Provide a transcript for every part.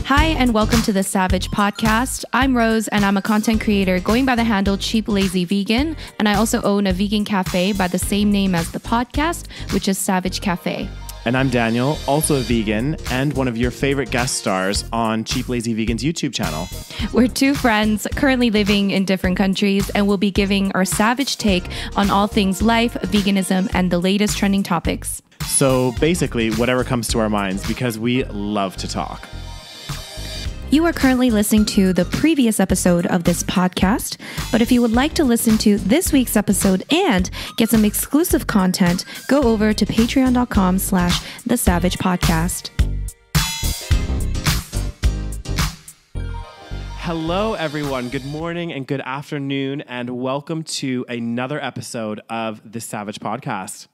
Hi, and welcome to the SaVeg podcast. I'm Rose, and I'm a content creator going by the handle Cheap Lazy Vegan, and I also own a vegan cafe by the same name as the podcast, which is SaVeg Cafe. And I'm Daniel, also a vegan and one of your favorite guest stars on Cheap Lazy Vegan's YouTube channel. We're two friends currently living in different countries, and we'll be giving our savage take on all things life, veganism, and the latest trending topics. So basically, whatever comes to our minds, because we love to talk. You are currently listening to the previous episode of this podcast, but if you would like to listen to this week's episode and get some exclusive content, go over to patreon.com/thesavagepodcast. Hello, everyone. Good morning and good afternoon, and welcome to another episode of the SaVeg Podcast.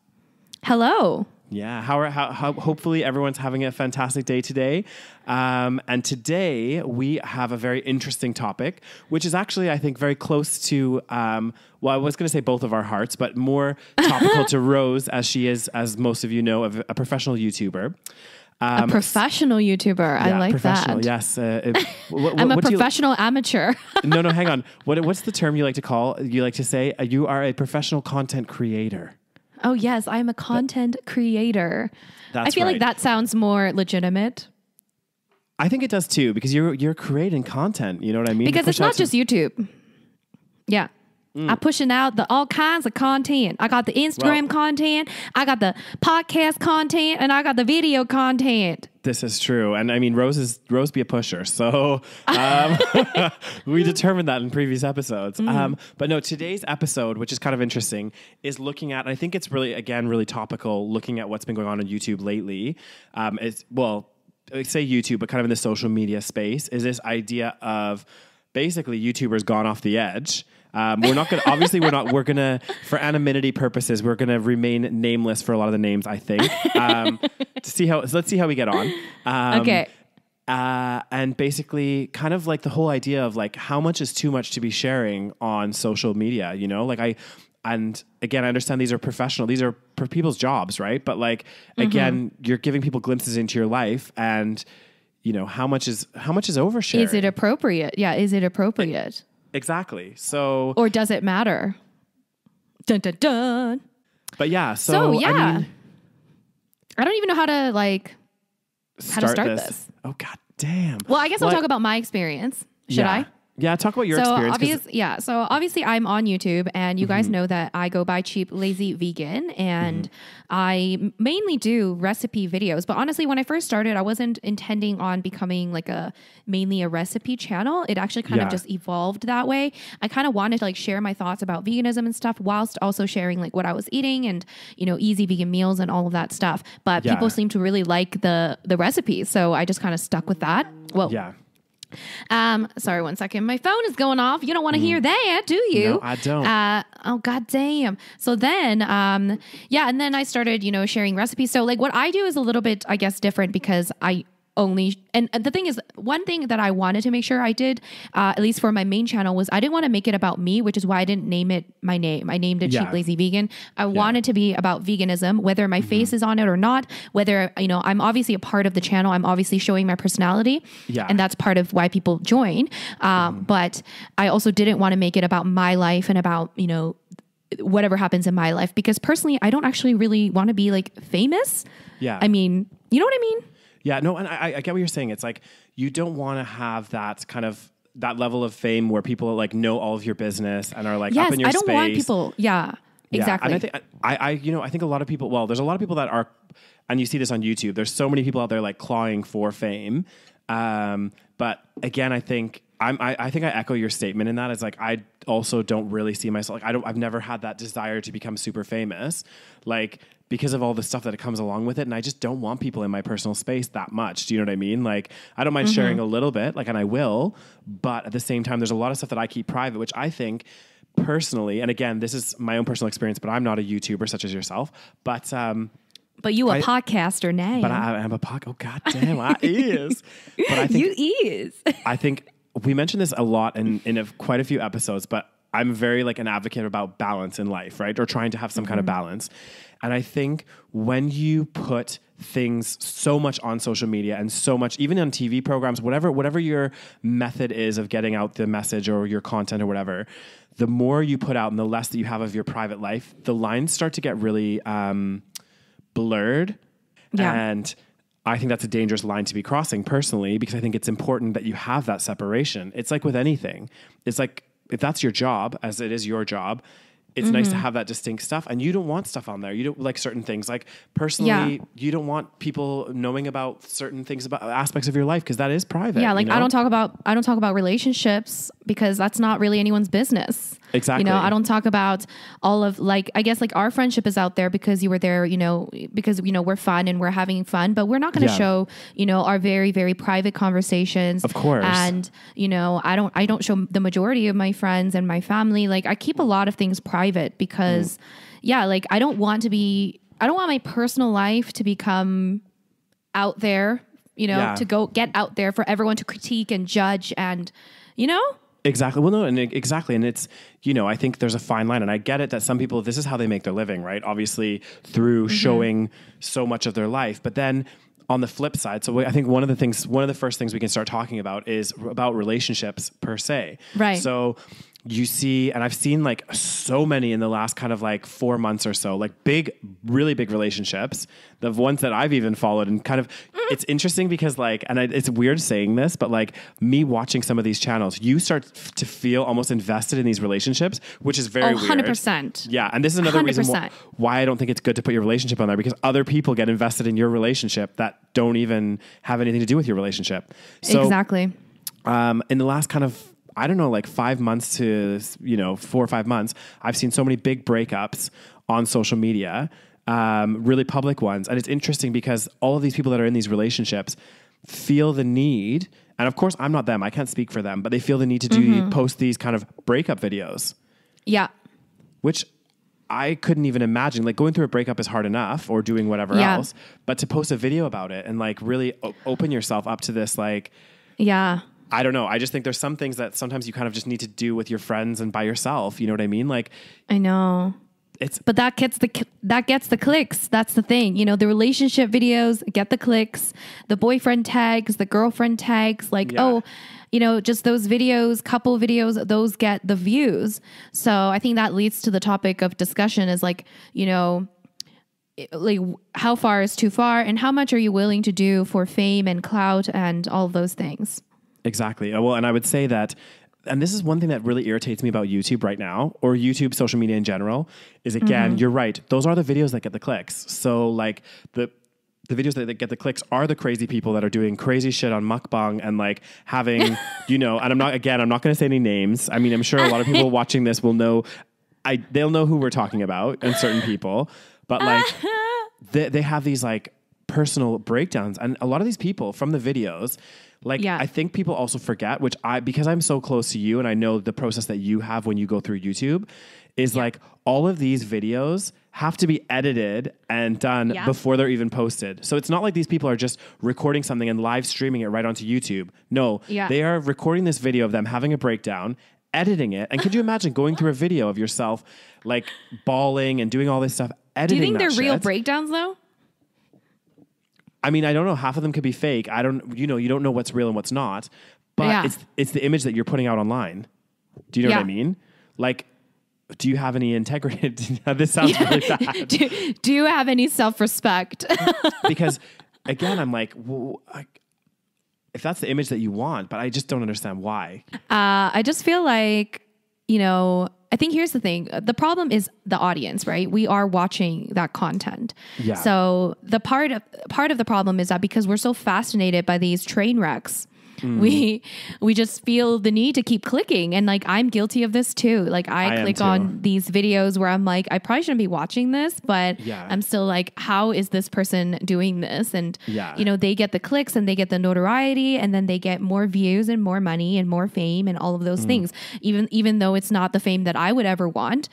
Hello. Yeah, how hopefully everyone's having a fantastic day today. And today we have a very interesting topic, which is actually, I think, very close to, well, I was going to say both of our hearts, but more topical to Rose, as she is, as most of you know, a professional YouTuber. A professional YouTuber. Yeah, I like professional, that. Yes. I'm a professional amateur. No, hang on. What's the term you like to say? You are a professional content creator. Oh, yes, I'm a content creator. That's I feel right. like that sounds more legitimate. I think it does too, because you're creating content. You know what I mean? Because it's not just YouTube. Yeah. I'm pushing out all kinds of content. I got the Instagram content, I got the podcast content, and I got the video content. This is true. And I mean, Rose be a pusher. So we determined that in previous episodes. But no, today's episode, which is kind of interesting, is looking at, and I think it's really, again, really topical, looking at what's been going on YouTube lately. I say YouTube, but kind of in the social media space, is this idea of basically YouTubers gone off the edge. We're not going to, obviously we're going to, for anonymity purposes, we're going to remain nameless for a lot of the names, I think, let's see how we get on. Okay. And basically kind of like the whole idea of like, how much is too much to be sharing on social media, you know, and again, I understand these are professional, these are for people's jobs, right? But like, again, you're giving people glimpses into your life, and you know, how much is oversharing? Is it appropriate? Yeah. Is it appropriate? Exactly. So, or does it matter? Dun, dun, dun. But yeah, so yeah, I mean, I don't even know how to start this. Oh, God damn. Well, I guess I'll talk about my experience. Should I? Yeah, talk about your experience. So obviously I'm on YouTube, and you guys know that I go by Cheap Lazy Vegan, and I mainly do recipe videos. But honestly, when I first started, I wasn't intending on becoming like mainly a recipe channel. It actually kind of just evolved that way. I kind of wanted to like share my thoughts about veganism and stuff, whilst also sharing like what I was eating and, you know, easy vegan meals and all of that stuff. But people seem to really like the recipes, so I just kind of stuck with that. Well, yeah. Sorry, 1 second. My phone is going off. You don't want to hear that, do you? No, I don't. Oh, God damn. So then, and then I started, you know, sharing recipes. So like what I do is a little bit, I guess, different, because and the thing is, one thing that I wanted to make sure I did, at least for my main channel, was I didn't want to make it about me, which is why I didn't name it my name. I named it Cheap Lazy Vegan. I wanted to be about veganism, whether my face is on it or not, whether, you know, I'm obviously a part of the channel. I'm obviously showing my personality, and that's part of why people join. But I also didn't want to make it about my life and about, you know, whatever happens in my life, because personally, I don't actually really want to be like famous. Yeah. I mean, you know what I mean? Yeah, no, and I get what you're saying. It's like, you don't want to have that kind of, that level of fame where people like know all of your business and are like up in your space. I don't want people. Yeah, exactly. And I think a lot of people, well, there's a lot of people that are, and you see this on YouTube, there's so many people out there like clawing for fame. But again, I think I echo your statement in that. It's like, I also don't really see myself, like I've never had that desire to become super famous, like, because of all the stuff that comes along with it. And I just don't want people in my personal space that much. Do you know what I mean? Like, I don't mind sharing a little bit, like, and I will, but at the same time, there's a lot of stuff that I keep private, which I think personally, and again, this is my own personal experience, but I'm not a YouTuber such as yourself, but you a podcaster now. But I am a podcast. Oh, God damn, I is. But I think you is. I think we mentioned this a lot in quite a few episodes, but I'm very like an advocate about balance in life, right? Or trying to have some kind of balance. And I think when you put things so much on social media and so much, even on TV programs, whatever your method is of getting out the message or your content or whatever, the more you put out and the less that you have of your private life, the lines start to get really blurred. Yeah. And I think that's a dangerous line to be crossing personally, because I think it's important that you have that separation. It's like with anything. It's like, if that's your job, as it is your job, it's nice to have that distinct stuff, and you don't want stuff on there. You don't like certain things. Like personally, you don't want people knowing about certain things, about aspects of your life, because that is private. Yeah, like you know? I don't talk about relationships because that's not really anyone's business. Exactly. You know, I don't talk about all of, like, I guess like our friendship is out there because you were there, you know, because, you know, we're fun and we're having fun, but we're not going to show, you know, our very, very private conversations. Of course. And, you know, I don't show the majority of my friends and my family. Like, I keep a lot of things private because like I don't want my personal life to become out there, you know, to go get out there for everyone to critique and judge and, you know? Exactly. Well, no, and exactly. And it's, you know, I think there's a fine line, and I get it that some people, this is how they make their living, right? Obviously through showing so much of their life. But then on the flip side, so I think one of the first things we can start talking about is about relationships per se. Right. So you see, and I've seen like so many in the last kind of like 4 months or so, like really big relationships, the ones that I've even followed, and kind of, it's interesting because like, and it's weird saying this, but like me watching some of these channels, you start to feel almost invested in these relationships, which is very weird. 100%. Yeah. And this is another 100%. reason why I don't think it's good to put your relationship on there, because other people get invested in your relationship that don't even have anything to do with your relationship. So, exactly. In the last kind of, I don't know, like 5 months to, 4 or 5 months, I've seen so many big breakups on social media, really public ones. And it's interesting because all of these people that are in these relationships feel the need, and of course I'm not them, I can't speak for them, but they feel the need to post these kind of breakup videos. Yeah. Which I couldn't even imagine. Like, going through a breakup is hard enough, or doing whatever else, but to post a video about it and like really open yourself up to this, like, I don't know. I just think there's some things that sometimes you kind of just need to do with your friends and by yourself. You know what I mean? Like, I know. But that gets the clicks. That's the thing. You know, the relationship videos get the clicks, the boyfriend tags, the girlfriend tags, like, you know, just those videos, couple videos, those get the views. So I think that leads to the topic of discussion is like, you know, like how far is too far, and how much are you willing to do for fame and clout and all of those things? Exactly. Well, and I would say that, and this is one thing that really irritates me about YouTube right now, or YouTube, social media in general, is again, you're right. Those are the videos that get the clicks. So like the videos that get the clicks are the crazy people that are doing crazy shit on mukbang and like having, you know, and I'm not going to say any names. I mean, I'm sure a lot of people watching this will know, they'll know who we're talking about, and certain people, but like they have these like personal breakdowns, and a lot of these people from the videos, like, I think people also forget, because I'm so close to you and I know the process that you have when you go through YouTube, is like all of these videos have to be edited and done before they're even posted. So it's not like these people are just recording something and live streaming it right onto YouTube. No, they are recording this video of them having a breakdown, editing it. And could you imagine going through a video of yourself, like bawling and doing all this stuff, editing? Do you think they're real breakdowns though? I mean, I don't know. Half of them could be fake. You don't know what's real and what's not, but it's the image that you're putting out online. Do you know what I mean? Like, do you have any integrity? This sounds really bad. Do you have any self-respect? Because again, I'm like, well, if that's the image that you want, but I just don't understand why. I just feel like, you know, I think here's the thing. The problem is the audience, right? We are watching that content. Yeah. So the part of the problem is that because we're so fascinated by these train wrecks, we just feel the need to keep clicking. And like, I'm guilty of this too. Like I click on these videos where I'm like, I probably shouldn't be watching this, but I'm still like, how is this person doing this? And you know, they get the clicks and they get the notoriety, and then they get more views and more money and more fame and all of those things. Even though it's not the fame that I would ever want,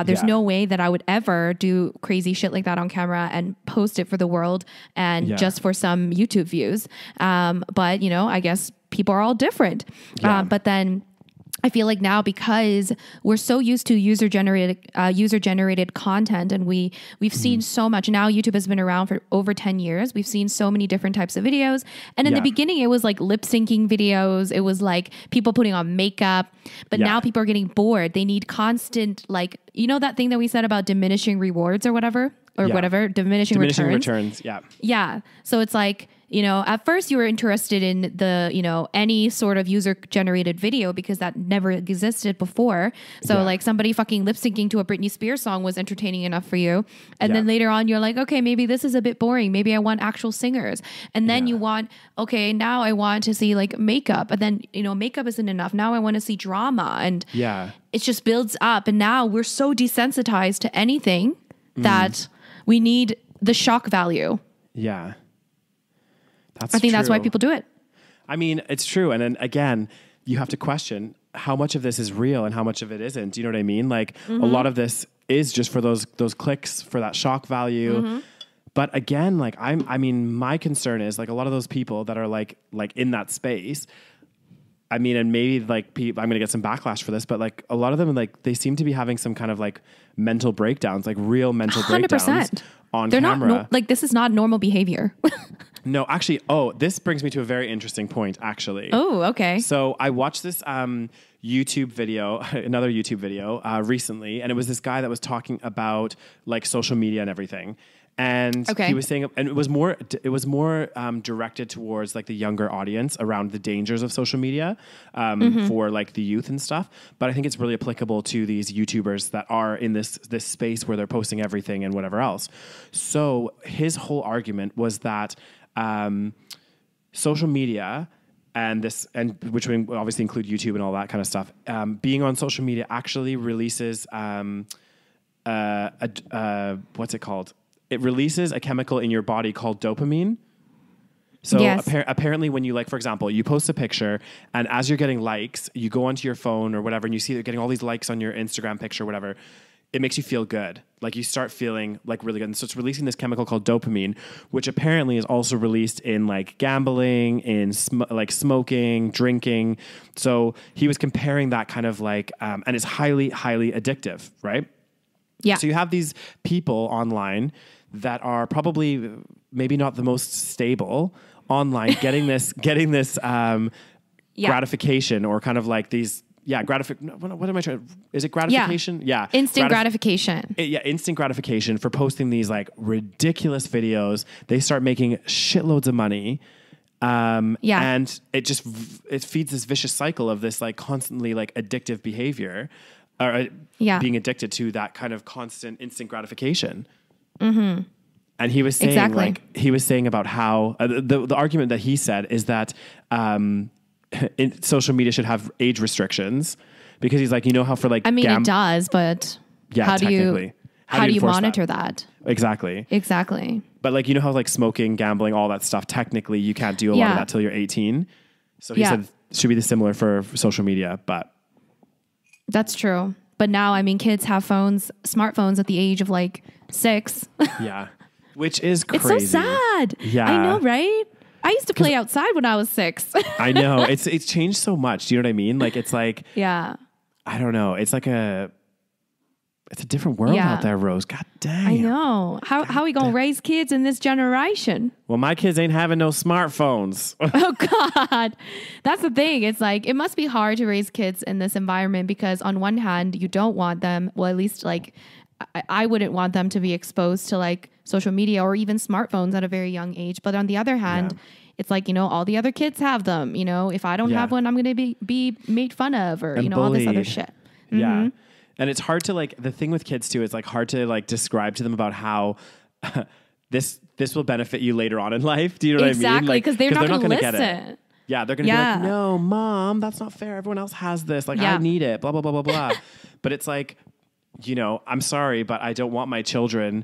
there's no way that I would ever do crazy shit like that on camera and post it for the world and just for some YouTube views. But you know, I guess people are all different. But then I feel like now, because we're so used to user generated content, and we've seen so much. Now YouTube has been around for over 10 years. We've seen so many different types of videos. And in the beginning, it was like lip syncing videos. It was like people putting on makeup. But now people are getting bored. They need constant, like, you know, that thing that we said about diminishing rewards or whatever, diminishing returns. Yeah. So it's like, you know, at first you were interested in the, you know, any sort of user generated video because that never existed before. So like somebody fucking lip syncing to a Britney Spears song was entertaining enough for you. And then later on you're like, okay, maybe this is a bit boring. Maybe I want actual singers. And then you want, okay, now I want to see like makeup. And then, you know, makeup isn't enough. Now I want to see drama. And it just builds up. And now we're so desensitized to anything that we need the shock value. Yeah. I think that's why people do it. I mean, it's true. And then again, you have to question how much of this is real and how much of it isn't. Do you know what I mean? Like a lot of this is just for those clicks, for that shock value. But again, like I mean, my concern is like a lot of those people that are like in that space. I mean, and maybe like I'm going to get some backlash for this, but like a lot of them, like they seem to be having some kind of like mental breakdowns, like real mental 100%. Breakdowns on They're camera. Not like this is not normal behavior. No, actually, this brings me to a very interesting point, actually. Oh, okay. So I watched this YouTube video, another YouTube video recently, and it was this guy that was talking about like social media and everything. And he was saying, and it was more directed towards like the younger audience around the dangers of social media for like the youth and stuff. But I think it's really applicable to these YouTubers that are in this space where they're posting everything and whatever else. So his whole argument was that social media and which would obviously include YouTube and all that kind of stuff, being on social media actually releases what's it called? It releases a chemical in your body called dopamine. So apparently when you, like, for example, you post a picture and as you're getting likes, you go onto your phone or whatever and you see they're getting all these likes on your Instagram picture or whatever, it makes you feel good. Like you start feeling like really good. And so it's releasing this chemical called dopamine, which apparently is also released in like gambling, in like smoking, drinking. So he was comparing that kind of like, and it's highly, highly addictive, right? Yeah. So you have these people online that are probably maybe not the most stable online, getting this gratification or kind of like these, what am I trying? Is it gratification? Yeah. Instant gratification. Instant gratification for posting these like ridiculous videos. They start making shitloads of money. And it feeds this vicious cycle of this like constantly like addictive behavior or being addicted to that kind of constant instant gratification. Mm-hmm. And he was saying about how the argument that he said is that social media should have age restrictions because he's like, you know how for like, it does, but how do you monitor that? Exactly. But like, you know how like smoking, gambling, all that stuff, technically you can't do a lot of that till you're 18. So he said it should be similar for social media, but. That's true. But now, I mean, kids have smartphones at the age of like 6. Yeah. Which is crazy. It's so sad. Yeah. I know, right? I used to play outside when I was 6. I know. It's changed so much. Do you know what I mean? Like, it's like, I don't know. It's like it's a different world out there, Rose. God dang. I know. How are we going to raise kids in this generation? Well, my kids ain't having no smartphones. Oh, God. That's the thing. It's like, it must be hard to raise kids in this environment because on one hand, you don't want them, well, at least like, I wouldn't want them to be exposed to like social media or even smartphones at a very young age. But on the other hand, it's like, you know, all the other kids have them. You know, if I don't have one, I'm going to be made fun of or, and all this other shit. Mm-hmm. Yeah. And it's hard to like, the thing with kids too, it's like hard to like describe to them about how this will benefit you later on in life. Do you know what I mean? Exactly. Because they're not going to listen. Get it. Yeah. They're going to be like, no, Mom, that's not fair. Everyone else has this. Like, I need it. Blah, blah, blah, blah, blah. But it's like, you know, I'm sorry, but I don't want my children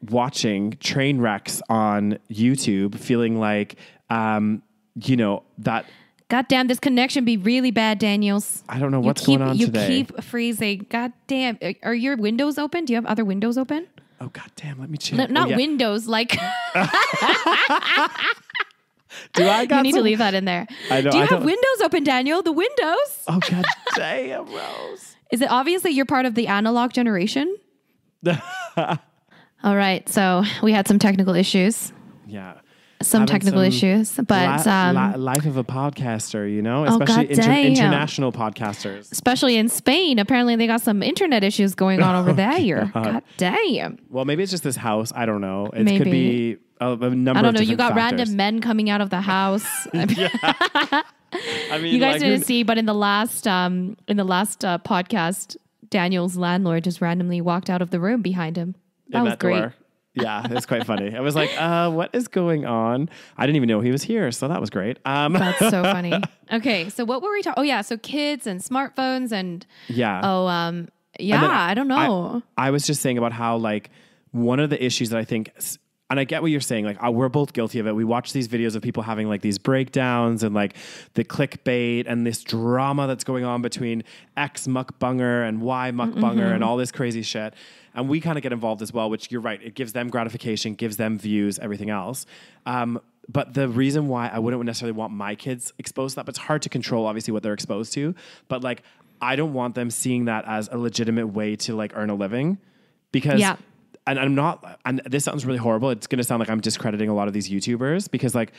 watching train wrecks on YouTube feeling like, you know, that... God damn, this connection be really bad, Daniels. I don't know what's going on today. You keep freezing. God damn. Are your windows open? Do you have other windows open? Oh, God damn. Let me check. Not windows, like... Do I got You need some? to leave that in there. I know. Do you I have don't- windows open, Daniel? The windows. Oh, God damn, Rose. Is it obvious that you're part of the analog generation? All right. So we had some technical issues. Yeah. Some Having technical some issues, but life of a podcaster, you know, Oh, especially God damn. international podcasters. especially in Spain, apparently they got some internet issues going on over there. God damn. Well, maybe it's just this house. I don't know. It Maybe. could be a number. I don't of know. You different got factors. random men coming out of the house. I mean, You guys like, didn't see, but in the last podcast, Daniel's landlord just randomly walked out of the room behind him. That was great. Door. Yeah, it's quite funny. I was like, what is going on? I didn't even know he was here, so that was great. That's so funny. Okay, so what were we talking? Oh yeah, so kids and smartphones and Yeah. I don't know. I was just saying about how like one of the issues that I think, and I get what you're saying, like we're both guilty of it. We watch these videos of people having like these breakdowns and like the clickbait and this drama that's going on between X mukbanger and Y mukbanger and all this crazy shit. And we kind of get involved as well, which you're right. It gives them gratification, gives them views, everything else. But the reason why I wouldn't necessarily want my kids exposed to that, but it's hard to control obviously what they're exposed to. But like, I don't want them seeing that as a legitimate way to like earn a living because and I'm not, and this sounds really horrible. It's going to sound like I'm discrediting a lot of these YouTubers because like,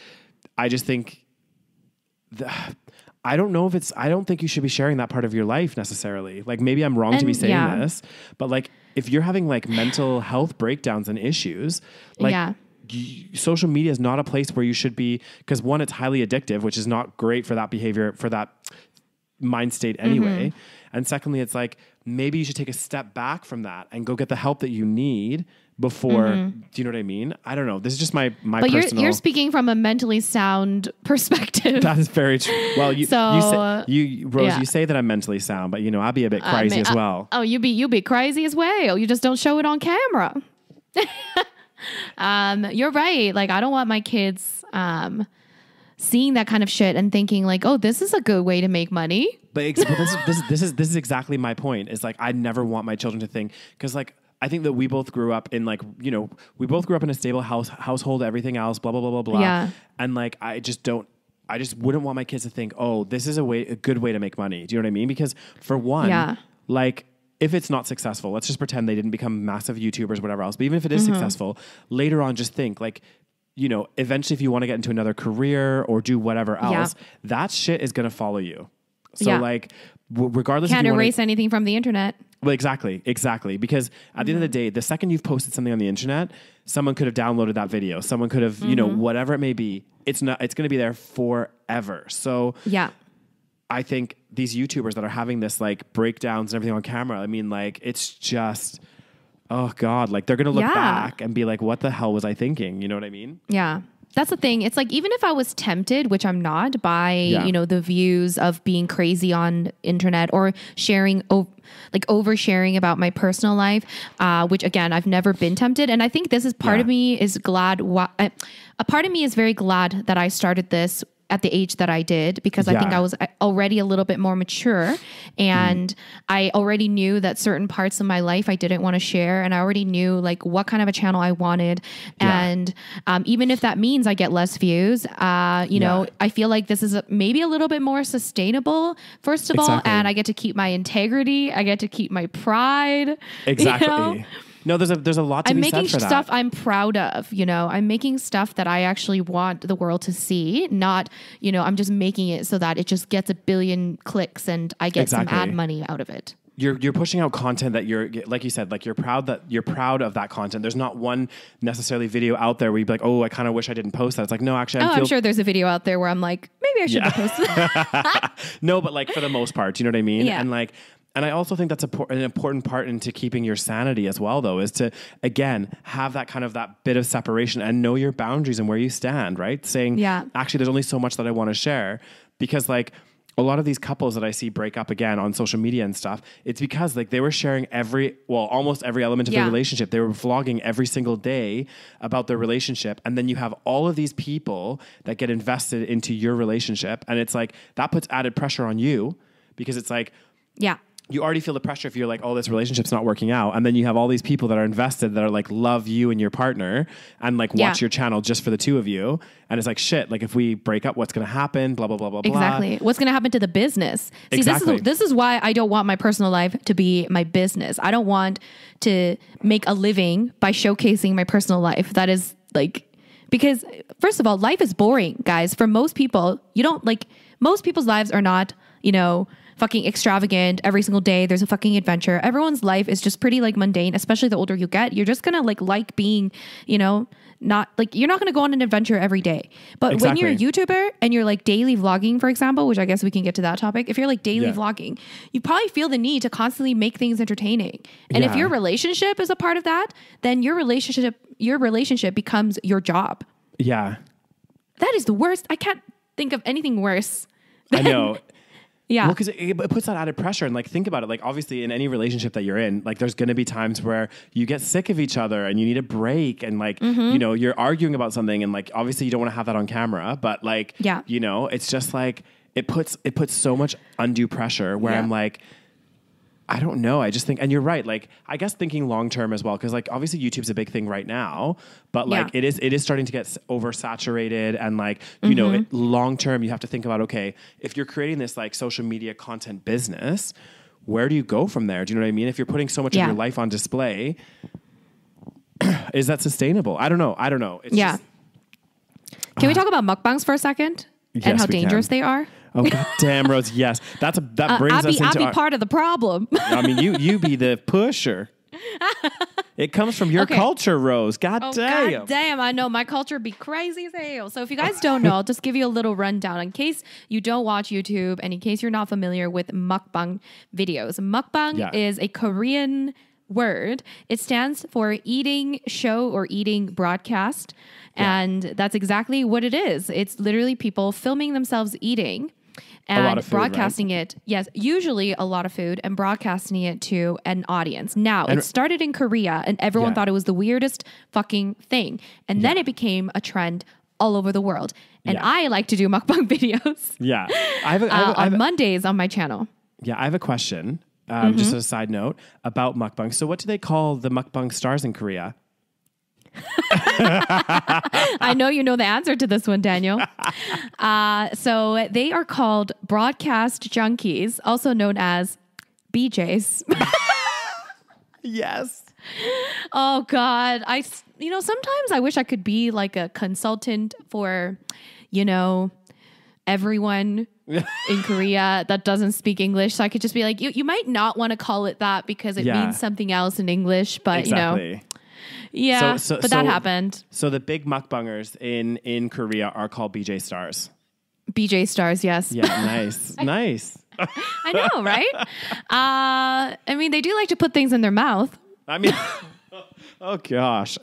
I just think I don't know if it's, I don't think you should be sharing that part of your life necessarily. Like maybe I'm wrong to be saying this, but like if you're having like mental health breakdowns and issues, like social media is not a place where you should be, because one, it's highly addictive, which is not great for that behavior, for that mind state anyway. And secondly, it's like, maybe you should take a step back from that and go get the help that you need before, do you know what I mean? I don't know. This is just my but personal. You're speaking from a mentally sound perspective. That is very true. Well, Rose, yeah. you say that I'm mentally sound, but you know, I'll be a bit crazy as well. Oh, you be crazy as well. You just don't show it on camera. You're right. Like, I don't want my kids seeing that kind of shit and thinking like, oh, this is a good way to make money. But this is exactly my point. Is like, I never want my children to think, because like, I think that we both grew up in like, you know, we both grew up in a stable household, everything else, blah, blah, blah, blah, blah. Yeah. And like, I just wouldn't want my kids to think, oh, this is a good way to make money. Do you know what I mean? Because for one, like, if it's not successful, let's just pretend they didn't become massive YouTubers, whatever else. But even if it is successful, later on, just think like, you know, eventually if you want to get into another career or do whatever else, that shit is going to follow you. So like, regardless, can't if you erase anything from the internet. Well, exactly. Because at the end of the day, the second you've posted something on the internet, someone could have downloaded that video. Someone could have, you know, whatever it may be. It's going to be there forever. So I think these YouTubers that are having this like breakdowns and everything on camera, I mean, like, it's just, oh God, like they're going to look back and be like, what the hell was I thinking? You know what I mean? Yeah. That's the thing. It's like, even if I was tempted, which I'm not, by, you know, the views of being crazy on internet or sharing, like oversharing about my personal life, which again, I've never been tempted. And I think this is part of me is glad. A part of me is very glad that I started this at the age that I did, because I think I was already a little bit more mature, and I already knew that certain parts of my life I didn't want to share. And I already knew like what kind of a channel I wanted. And even if that means I get less views, you know, I feel like this is maybe a little bit more sustainable, first of all, and I get to keep my integrity. I get to keep my pride. Exactly. You know? No, there's a lot to be said for that. I'm making stuff I'm proud of, you know. I'm making stuff that I actually want the world to see, not, you know, I'm just making it so that it just gets a billion clicks and I get some ad money out of it. You're pushing out content that you're, like you said, like you're proud of that content. There's not one necessarily video out there where you'd be like, oh, I kind of wish I didn't post that. It's like, no, actually, I'm sure there's a video out there where I'm like, maybe I should have posted that. No, but like for the most part, you know what I mean? Yeah. And I also think that's an important part into keeping your sanity as well, though, is to, again, have that kind of that bit of separation and know your boundaries and where you stand, right? Saying, actually, there's only so much that I want to share. Because like a lot of these couples that I see break up again on social media and stuff, it's because like they were sharing almost every element of their relationship. They were vlogging every single day about their relationship. And then you have all of these people that get invested into your relationship. And it's like, that puts added pressure on you, because it's like, you already feel the pressure if you're like, oh, this relationship's not working out. And then you have all these people that are invested that are like, love you and your partner and like watch your channel just for the two of you. And it's like, shit, like if we break up, what's going to happen? Blah, blah, blah, blah, blah. Exactly. What's going to happen to the business? See, Exactly. this is why I don't want my personal life to be my business. I don't want to make a living by showcasing my personal life. That is like, because first of all, life is boring, guys. For most people, you don't like, most people's lives are not, you know, fucking extravagant every single day. There's a fucking adventure. Everyone's life is just pretty like mundane, especially the older you get. You're just gonna like being, you know, not like, you're not gonna go on an adventure every day. But when you're a YouTuber and you're like daily vlogging, for example, which I guess we can get to that topic. If you're like daily vlogging, you probably feel the need to constantly make things entertaining. And if your relationship is a part of that, then your relationship becomes your job. Yeah. That is the worst. I can't think of anything worse. I know. Yeah. Well, because it puts that added pressure. And like, think about it. Like, obviously, in any relationship that you're in, like, there's going to be times where you get sick of each other and you need a break. And like, you know, you're arguing about something. And like, obviously, you don't want to have that on camera. But like, you know, it's just like, it puts so much undue pressure where I'm like, I don't know. I just think, and you're right. Like, I guess thinking long term as well, because like obviously YouTube's a big thing right now, but like it is starting to get oversaturated, and like you know, long term you have to think about, okay, if you're creating this like social media content business, where do you go from there? Do you know what I mean? If you're putting so much of your life on display, is that sustainable? I don't know. It's just, can we talk about mukbangs for a second and how dangerous they are? Oh God damn, Rose! Yes, that brings us into I'll be part of the problem. I mean, you be the pusher. It comes from your culture, Rose. God damn. God damn, I know my culture be crazy as hell. So if you guys don't know, I'll just give you a little rundown in case you don't watch YouTube and in case you're not familiar with mukbang videos. Mukbang is a Korean word. It stands for eating show or eating broadcast. And that's exactly what it is. It's literally people filming themselves eating and broadcasting it. Yes, usually a lot of food, and broadcasting it to an audience. Now, it started in Korea and everyone thought it was the weirdest fucking thing. And then it became a trend all over the world. And I like to do mukbang videos. Yeah. On Mondays on my channel. Yeah, I have a question, just as a side note, about mukbang. So what do they call the mukbang stars in Korea? I know you know the answer to this one, Daniel. So they are called broadcast junkies, also known as BJs. Yes. Oh God. Sometimes I wish I could be like a consultant for, you know, everyone in Korea that doesn't speak English. So I could just be like, you might not want to call it that because it means something else in English, but you know. Yeah, but that happened. So the big mukbangers in Korea are called BJ stars. BJ stars, yes. Yeah, nice. Nice. I know, right? I mean, they do like to put things in their mouth. I mean, oh gosh.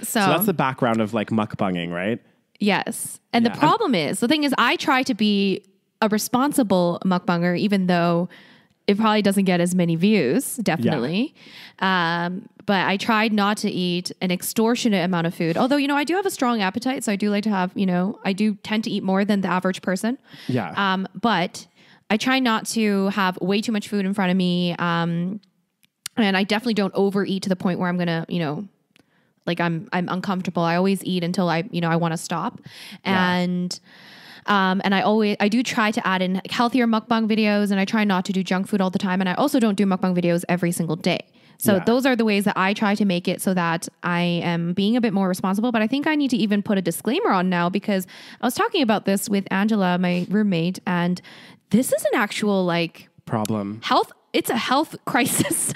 So that's the background of like mukbanging, right? Yes. And the problem is, the thing is, I try to be a responsible mukbanger, even though it probably doesn't get as many views, definitely. But I tried not to eat an extortionate amount of food. Although, you know, I do have a strong appetite. So I do like to have, you know, I do tend to eat more than the average person. Yeah. But I try not to have way too much food in front of me. And I definitely don't overeat to the point where I'm going to, you know, like I'm uncomfortable. I always eat until I want to stop. And I do try to add in healthier mukbang videos, and I try not to do junk food all the time. And I also don't do mukbang videos every single day. So those are the ways that I try to make it so that I am being a bit more responsible. But I think I need to even put a disclaimer on now, because I was talking about this with Angela, my roommate, and this is an actual like problem. It's a health crisis.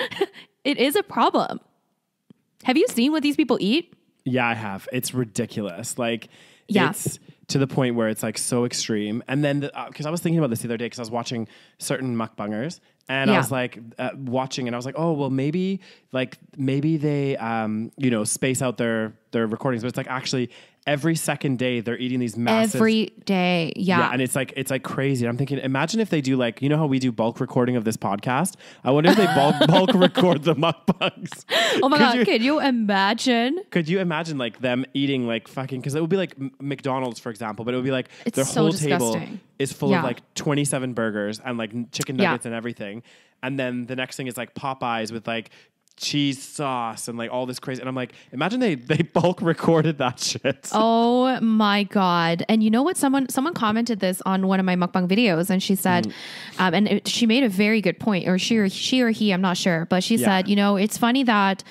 It is a problem. Have you seen what these people eat? Yeah, I have. It's ridiculous. Like, it's to the point where it's like so extreme. And then, because I was thinking about this the other day, because I was watching certain mukbangers, and I was like watching, and I was like, oh, well, maybe they, space out their recordings, but it's like actually every second day they're eating these massive every day. Yeah. And it's like crazy. I'm thinking, imagine if they do like, you know how we do bulk recording of this podcast? I wonder if they bulk record the mukbangs. Oh my God. Could you imagine? Could you imagine like them eating like fucking, because it would be like McDonald's, for example, but it would be like it's their so whole disgusting. table is full of like 27 burgers and like chicken nuggets and everything. And then the next thing is like Popeyes with like cheese sauce and like all this crazy. And I'm like, imagine they bulk recorded that shit. Oh my God. And you know what? Someone commented this on one of my mukbang videos, and she said, she made a very good point, or she or he, I'm not sure, but she said, you know, it's funny that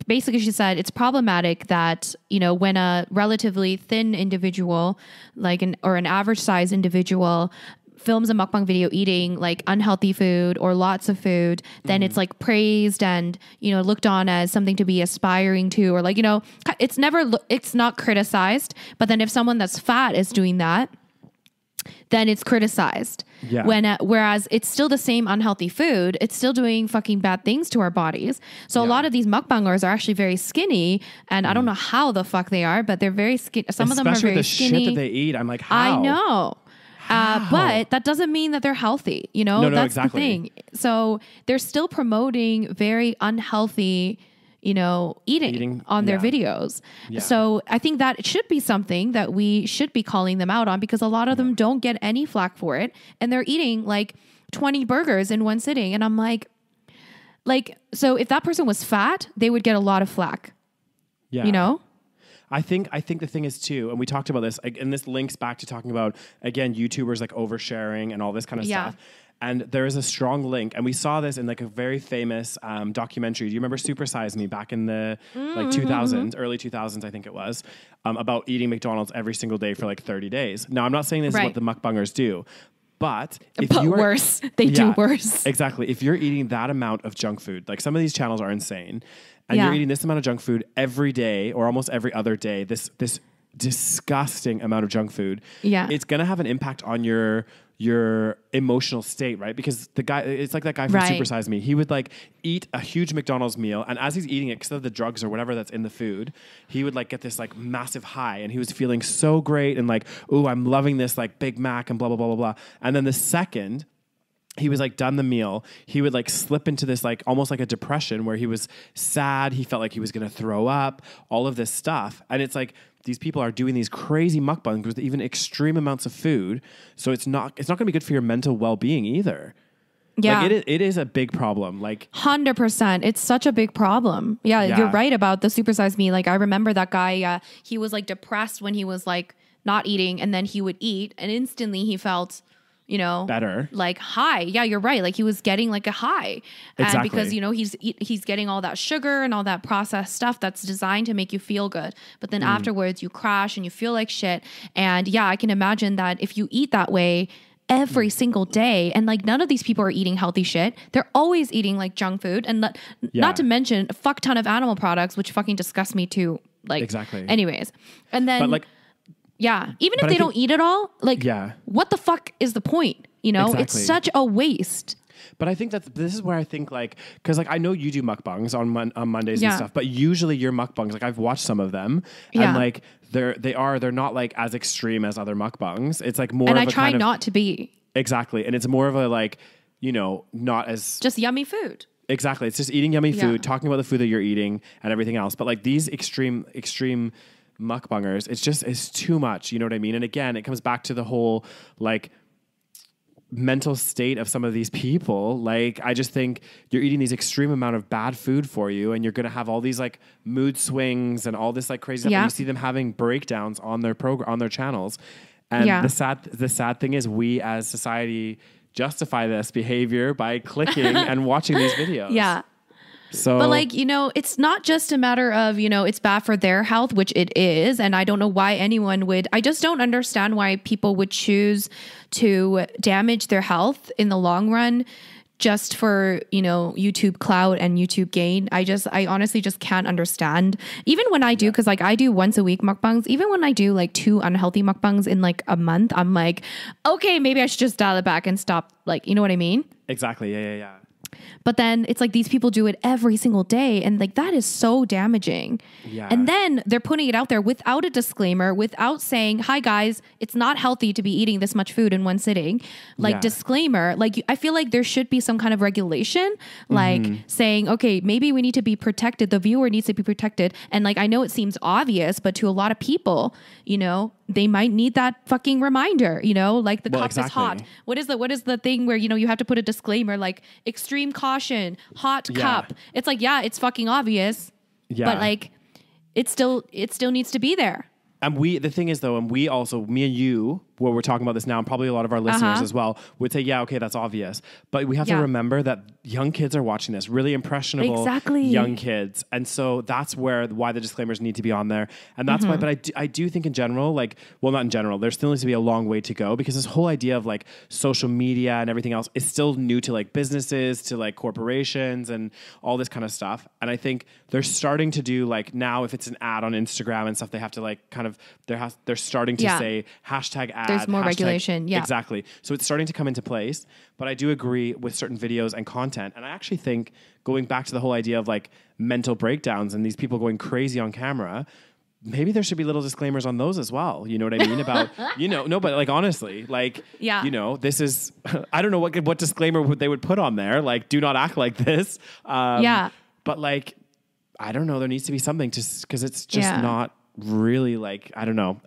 basically she said it's problematic that, you know, when a relatively thin individual, like an average size individual films a mukbang video eating like unhealthy food or lots of food, then it's like praised and, you know, looked on as something to be aspiring to, or like, you know, it's not criticized. But then if someone that's fat is doing that, then it's criticized. Yeah. Whereas it's still the same unhealthy food, it's still doing fucking bad things to our bodies. So a lot of these mukbangers are actually very skinny, and I don't know how the fuck they are, but they're very skinny. Some of them are very skinny. Shit that they eat, I'm like, how? I know. But that doesn't mean that they're healthy. You know, that's exactly the thing. So they're still promoting very unhealthy, you know, eating on their videos. Yeah. So I think that it should be something that we should be calling them out on, because a lot of them don't get any flack for it. And they're eating like 20 burgers in one sitting. And I'm like, so if that person was fat, they would get a lot of flack. Yeah. You know? I think the thing is too, and we talked about this, and this links back to talking about, again, YouTubers like oversharing and all this kind of stuff. And there is a strong link, and we saw this in like a very famous documentary. Do you remember Super Size Me back in the like 2000s, early 2000s, I think it was, about eating McDonald's every single day for like 30 days. Now, I'm not saying this is what the mukbangers do, but worse. They do worse. Exactly. If you're eating that amount of junk food, like some of these channels are insane, and you're eating this amount of junk food every day or almost every other day, this disgusting amount of junk food, it's going to have an impact on your emotional state, right? Because the guy, it's like that guy from Super Size Me. He would like eat a huge McDonald's meal, and as he's eating it, because of the drugs or whatever that's in the food, he would like get this like massive high, and he was feeling so great and like, ooh, I'm loving this like Big Mac and blah, blah, blah, blah, blah. And then the second he was like done the meal, he would like slip into this like almost like a depression where he was sad. He felt like he was going to throw up, all of this stuff. And it's like, these people are doing these crazy mukbangs with even extreme amounts of food. So it's not going to be good for your mental well-being either. Yeah. Like it is a big problem. Like 100%. It's such a big problem. Yeah. You're right about the Super Size Me. Like I remember that guy, he was like depressed when he was like not eating, and then he would eat, and instantly he felt, you know, better, like high. Yeah, you're right. Like he was getting like a high, and because, you know, he's getting all that sugar and all that processed stuff that's designed to make you feel good. But then afterwards you crash and you feel like shit. And yeah, I can imagine that if you eat that way every single day, and like none of these people are eating healthy shit. They're always eating like junk food, and not to mention a fuck ton of animal products, which fucking disgust me too. Like anyways. And then, but like, yeah. Even if they don't eat it all, like, what the fuck is the point? You know, it's such a waste. But I think this is where I think like, because like I know you do mukbangs on Mondays and stuff, but usually your mukbangs, like I've watched some of them, and like they're not like as extreme as other mukbangs. It's like more. And of I try not to be. Exactly, and it's more of a like, you know, not as just yummy food. Exactly, it's just eating yummy food, talking about the food that you're eating and everything else. But like these extreme mukbangers, it's too much, you know what I mean? And again, it comes back to the whole like mental state of some of these people. Like I just think you're eating these extreme amount of bad food for you, and you're going to have all these like mood swings and all this like crazy stuff. And you see them having breakdowns on their on their channels. And the sad thing is, we as society justify this behavior by clicking and watching these videos. Yeah. So, but like, you know, it's not just a matter of, you know, it's bad for their health, which it is. And I don't know why anyone would, I just don't understand why people would choose to damage their health in the long run just for, you know, YouTube clout and YouTube gain. I honestly just can't understand. Even when I do, because like I do once a week mukbangs, even when I do like 2 unhealthy mukbangs in like a month, I'm like, okay, maybe I should just dial it back and stop. Like, you know what I mean? Exactly. Yeah. But then it's like these people do it every single day. And like that is so damaging. Yeah. And then they're putting it out there without a disclaimer, without saying, hi guys, it's not healthy to be eating this much food in one sitting. Like disclaimer, like I feel like there should be some kind of regulation, like saying, okay, maybe we need to be protected. The viewer needs to be protected. And like, I know it seems obvious, but to a lot of people, you know, they might need that fucking reminder, you know, like the cup is hot. What is the thing where, you know, you have to put a disclaimer like extreme caution, hot cup. It's like, yeah, it's fucking obvious, but like it still needs to be there. And the thing is though, and we also, me and you, where we're talking about this now, and probably a lot of our listeners as well, would say, yeah, okay, that's obvious. But we have to remember that young kids are watching this, really impressionable young kids. And so that's why the disclaimers need to be on there. And that's why, but I do think in general, like, well, not in general, there still needs to be a long way to go, because this whole idea of like social media and everything else is still new to like businesses, to like corporations and all this kind of stuff. And I think they're starting to do like now, if it's an ad on Instagram and stuff, they have to like kind of, they're starting to say hashtag ad. There's more regulation. Yeah, exactly. So it's starting to come into place, but I do agree with certain videos and content. And I actually think, going back to the whole idea of like mental breakdowns and these people going crazy on camera, maybe there should be little disclaimers on those as well. You know what I mean? About, you know, no, but like, honestly, like, you know, this is, I don't know what disclaimer they would put on there. Like, do not act like this. But like, I don't know, there needs to be something because it's just not really like, I don't know.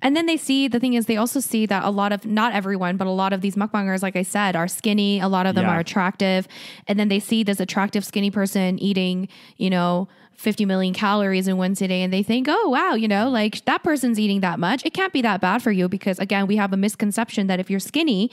And then the thing is, they also see that a lot of, not everyone, but a lot of these mukbangers, like I said, are skinny. A lot of them are attractive. And then they see this attractive skinny person eating, you know, 50 million calories in one sitting, and they think, oh, wow, you know, like that person's eating that much. It can't be that bad for you, because again, we have a misconception that if you're skinny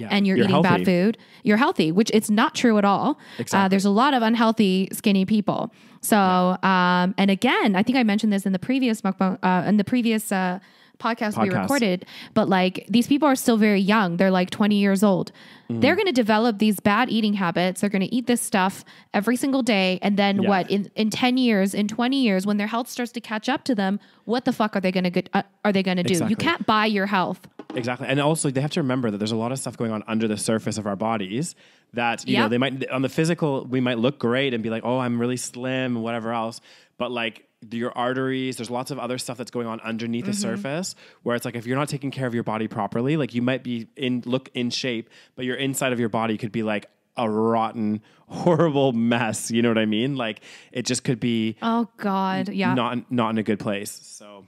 and you're eating healthy, bad food, you're healthy, which it's not true at all. Exactly. There's a lot of unhealthy skinny people. So, and again, I think I mentioned this in the previous mukbang, podcast we recorded, but like these people are still very young. They're like 20 years old. They're going to develop these bad eating habits. They're going to eat this stuff every single day. And then in 10 years, in 20 years, when their health starts to catch up to them, what the fuck are they going to do? Exactly. You can't buy your health. Exactly. And also they have to remember that there's a lot of stuff going on under the surface of our bodies that, you know, they might, on the physical, we might look great and be like, oh, I'm really slim and whatever else. But like, your arteries, there's lots of other stuff that's going on underneath the surface, where it's like, if you're not taking care of your body properly, like you might be in shape, but your inside of your body could be like a rotten, horrible mess. You know what I mean? Like it just could be, oh God. Yeah. Not in a good place. So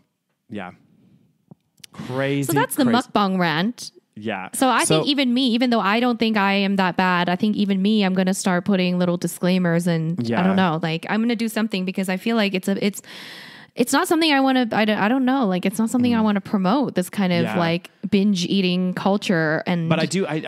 yeah. Crazy. So that's the mukbang rant. Yeah. So I think even though I don't think I am that bad, I think even me, I'm going to start putting little disclaimers, and I don't know, like I'm going to do something, because I feel like it's not something I want to, I don't know, like it's not something I want to promote, this kind of like binge eating culture. And but I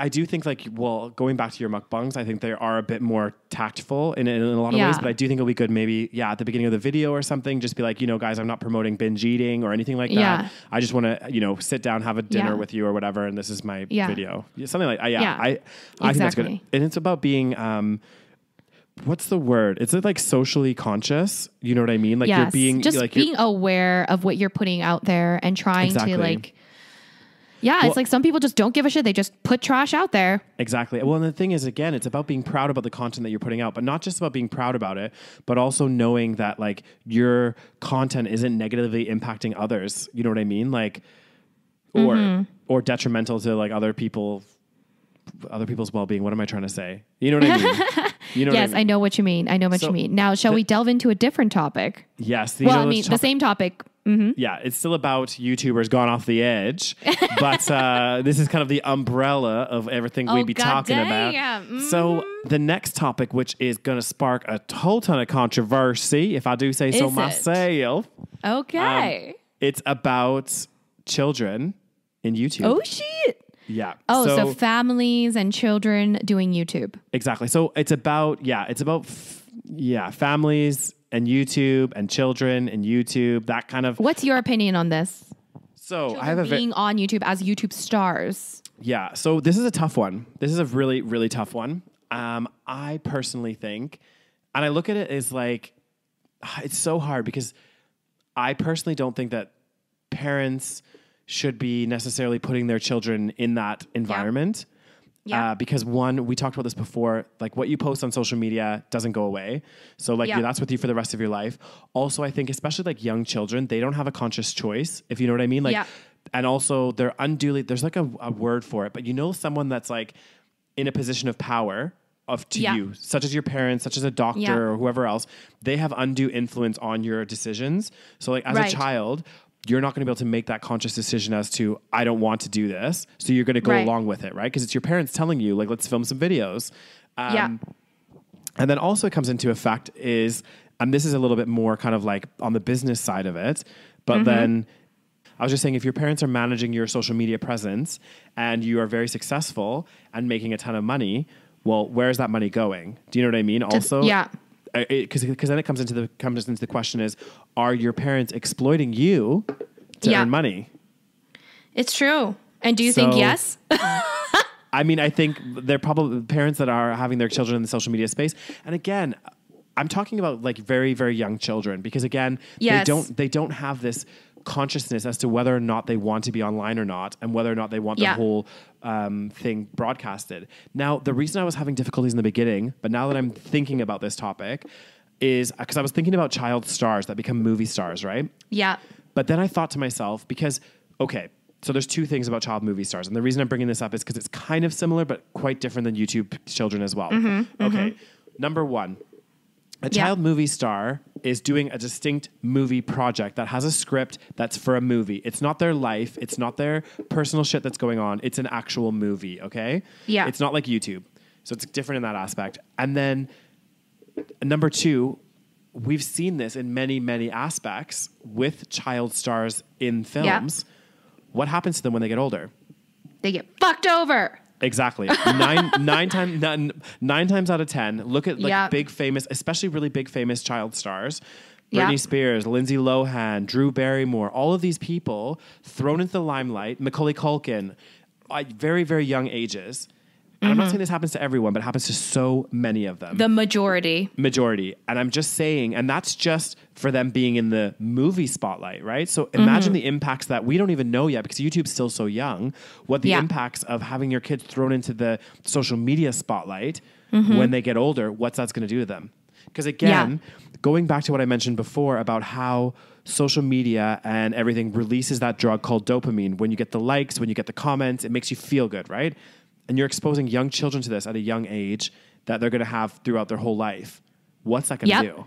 do think like, well, going back to your mukbangs, I think they are a bit more tactful in a lot of ways, but I do think it'll be good maybe, at the beginning of the video or something, just be like, you know, guys, I'm not promoting binge eating or anything like that. I just want to, you know, sit down, have a dinner with you or whatever, and this is my video. Something like, I think that's good. And it's about being, what's the word? It's like socially conscious. You know what I mean? Like you're being just like being aware of what you're putting out there and trying to like, it's like some people just don't give a shit. They just put trash out there. Exactly. Well, and the thing is, again, it's about being proud about the content that you're putting out, but not just about being proud about it, but also knowing that like your content isn't negatively impacting others. You know what I mean? Like, or detrimental to like other people's well-being. What am I trying to say? You know what I mean? You know yes, I know what you mean. I know what you mean. Now, shall we delve into a different topic? Yes. The same topic. Mm-hmm. Yeah, it's still about YouTubers gone off the edge, but this is kind of the umbrella of everything we'd be talking about. Mm-hmm. So the next topic, which is going to spark a whole ton of controversy, if I do say so myself. Okay. It's about children in YouTube. Oh, shit. Yeah. Oh, so families and children doing YouTube. Exactly. So it's about families and YouTube and children and YouTube, that kind of. What's your opinion on this? So children I have being on YouTube as YouTube stars. Yeah. So this is a tough one. This is a really, really tough one. I personally think, and I look at it as like, it's so hard because I personally don't think that parents should be necessarily putting their children in that environment. Yeah. Because one, we talked about this before, like what you post on social media doesn't go away. So like that's with you for the rest of your life. Also, I think especially like young children, they don't have a conscious choice, if you know what I mean. Like, and also they're unduly, there's like a word for it, but you know, someone that's like in a position of power to you, such as your parents, such as a doctor or whoever else, they have undue influence on your decisions. So like as a child, you're not going to be able to make that conscious decision as to, I don't want to do this. So you're going to go along with it, right? Because it's your parents telling you, like, let's film some videos. And then also it comes into effect is, and this is a little bit more kind of like on the business side of it, but then I was just saying, if your parents are managing your social media presence and you are very successful and making a ton of money, well, where's that money going? Do you know what I mean? Also, because then it comes into the question is, are your parents exploiting you to earn money? It's true. And do you think yes? I mean, I think they're probably parents that are having their children in the social media space. And again, I'm talking about like very, very young children, because again, they don't have this consciousness as to whether or not they want to be online or not, and whether or not they want the whole thing broadcasted. Now, the reason I was having difficulties in the beginning, but now that I'm thinking about this topic, is because I was thinking about child stars that become movie stars, right? Yeah. But then I thought to myself, because, okay, so there's two things about child movie stars. And the reason I'm bringing this up is because it's kind of similar, but quite different than YouTube children as well. Okay. Number one, a child movie star is doing a distinct movie project that has a script that's for a movie. It's not their life. It's not their personal shit that's going on. It's an actual movie, okay? Yeah. It's not like YouTube. So it's different in that aspect. And then number two, we've seen this in many, many aspects with child stars in films. Yeah. What happens to them when they get older? They get fucked over. Exactly. Nine times out of 10, look at like big famous, especially really big famous child stars. Britney Spears, Lindsay Lohan, Drew Barrymore, all of these people thrown into the limelight. Macaulay Culkin, very, very young ages. And I'm not saying this happens to everyone, but it happens to so many of them. The majority. And I'm just saying, and that's just for them being in the movie spotlight, right? So imagine the impacts that we don't even know yet, because YouTube's still so young, what the impacts of having your kids thrown into the social media spotlight when they get older, what's that's going to do to them. Because again, going back to what I mentioned before about how social media and everything releases that drug called dopamine. When you get the likes, when you get the comments, it makes you feel good, right? And you're exposing young children to this at a young age that they're going to have throughout their whole life. What's that going to do?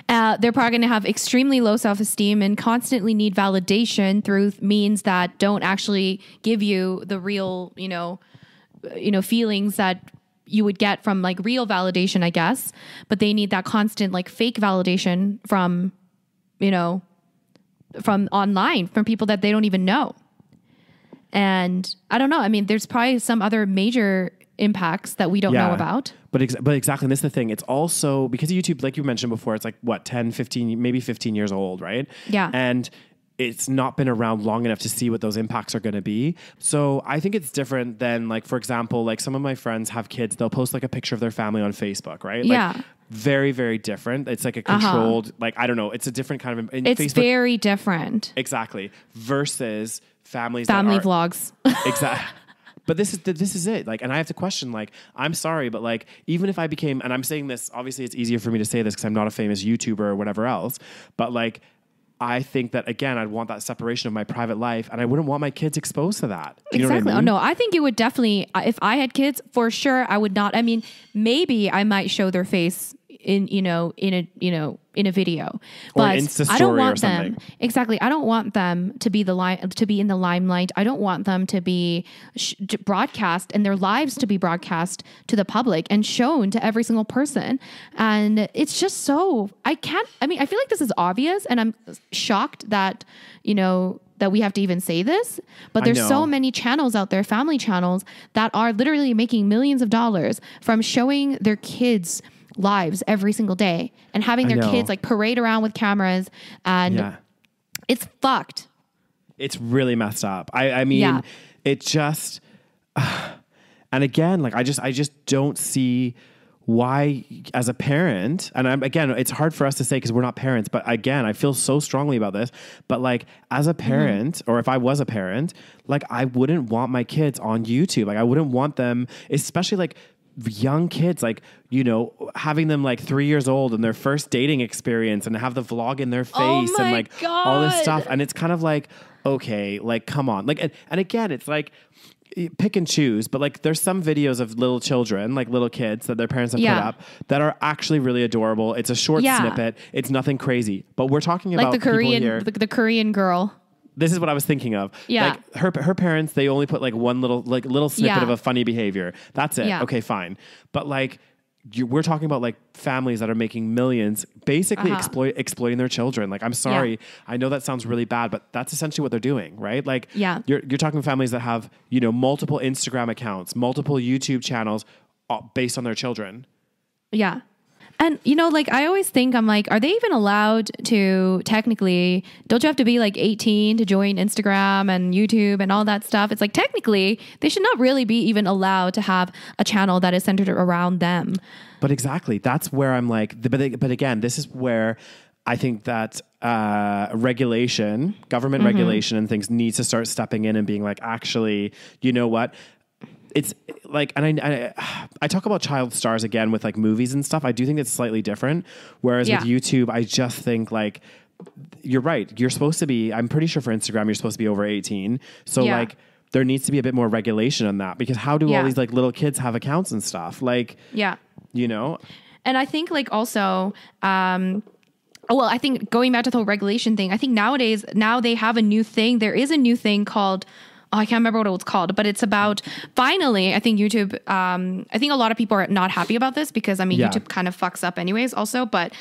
They're probably going to have extremely low self-esteem and constantly need validation through means that don't actually give you the real, feelings that you would get from like real validation, I guess. But they need that constant like fake validation from, from online, from people that they don't even know. And I don't know. I mean, there's probably some other major impacts that we don't know about. But exactly. And this is the thing. It's also because YouTube, like you mentioned before, it's like 10, 15, maybe 15 years old, right? Yeah. And it's not been around long enough to see what those impacts are going to be. So I think it's different than like, for example, like some of my friends have kids, they'll post like a picture of their family on Facebook, right? Yeah. Like, very, very different. It's like a controlled, like, I don't know. It's a different kind of... It's Facebook, very different. Exactly. Versus family vlogs. Exactly. But this is it. Like, and I have to question, like, I'm sorry, but like, even if I became, and I'm saying this, obviously it's easier for me to say this because I'm not a famous YouTuber or whatever else, but like, I think that again, I'd want that separation of my private life, and I wouldn't want my kids exposed to that. You know what I mean? Oh, no, I think it would definitely, if I had kids, for sure, I would not. I mean, maybe I might show their face in a video, but I don't want them. Exactly. I don't want them to be in the limelight. I don't want them to be broadcast and their lives to be broadcast to the public and shown to every single person. And it's just I feel like this is obvious, and I'm shocked that, that we have to even say this, but there's so many channels out there, family channels, that are literally making millions of dollars from showing their kids' lives every single day and having their kids like parade around with cameras, and it's fucked. It's really messed up. I mean, it just, and again, like I just don't see why, as a parent, and again, it's hard for us to say because we're not parents, but again, I feel so strongly about this. But like, as a parent, or if I was a parent, like, I wouldn't want my kids on YouTube. Like, I wouldn't want them, especially like young kids, like, you know, having them like 3 years old and their first dating experience and have the vlog in their face and like all this stuff. And it's kind of like, okay, like, come on. Like, and again, it's like, pick and choose, but like there's some videos of little children, like little kids that their parents have put up that are actually really adorable. It's a short snippet. It's nothing crazy, but we're talking about like the Korean girl. This is what I was thinking of. Yeah. Like her parents, they only put like one little snippet of a funny behavior. That's it. Yeah. Okay, fine. But like, we're talking about like families that are making millions, basically exploiting their children. Like, I'm sorry, I know that sounds really bad, but that's essentially what they're doing, right? Like, you're talking families that have, you know, multiple Instagram accounts, multiple YouTube channels based on their children. Yeah. And, you know, like, I always think, I'm like, are they even allowed to technically, don't you have to be like 18 to join Instagram and YouTube and all that stuff? It's like, technically, they should not really be even allowed to have a channel that is centered around them. But exactly, that's where I'm like, but again, this is where I think that regulation, government regulation and things needs to start stepping in and being like, actually, you know what? It's like, and I talk about child stars again with like movies and stuff. I do think it's slightly different. Whereas with YouTube, I just think like, you're right. You're supposed to be, I'm pretty sure for Instagram, you're supposed to be over 18. So like, there needs to be a bit more regulation on that, because how do all these like little kids have accounts and stuff? Like, you know? And I think like also, well, I think going back to the whole regulation thing, I think nowadays, now they have a new thing. There is a new thing called, I can't remember what it was called, but it's about, finally, I think YouTube, I think a lot of people are not happy about this because, I mean, YouTube kind of fucks up anyways also, but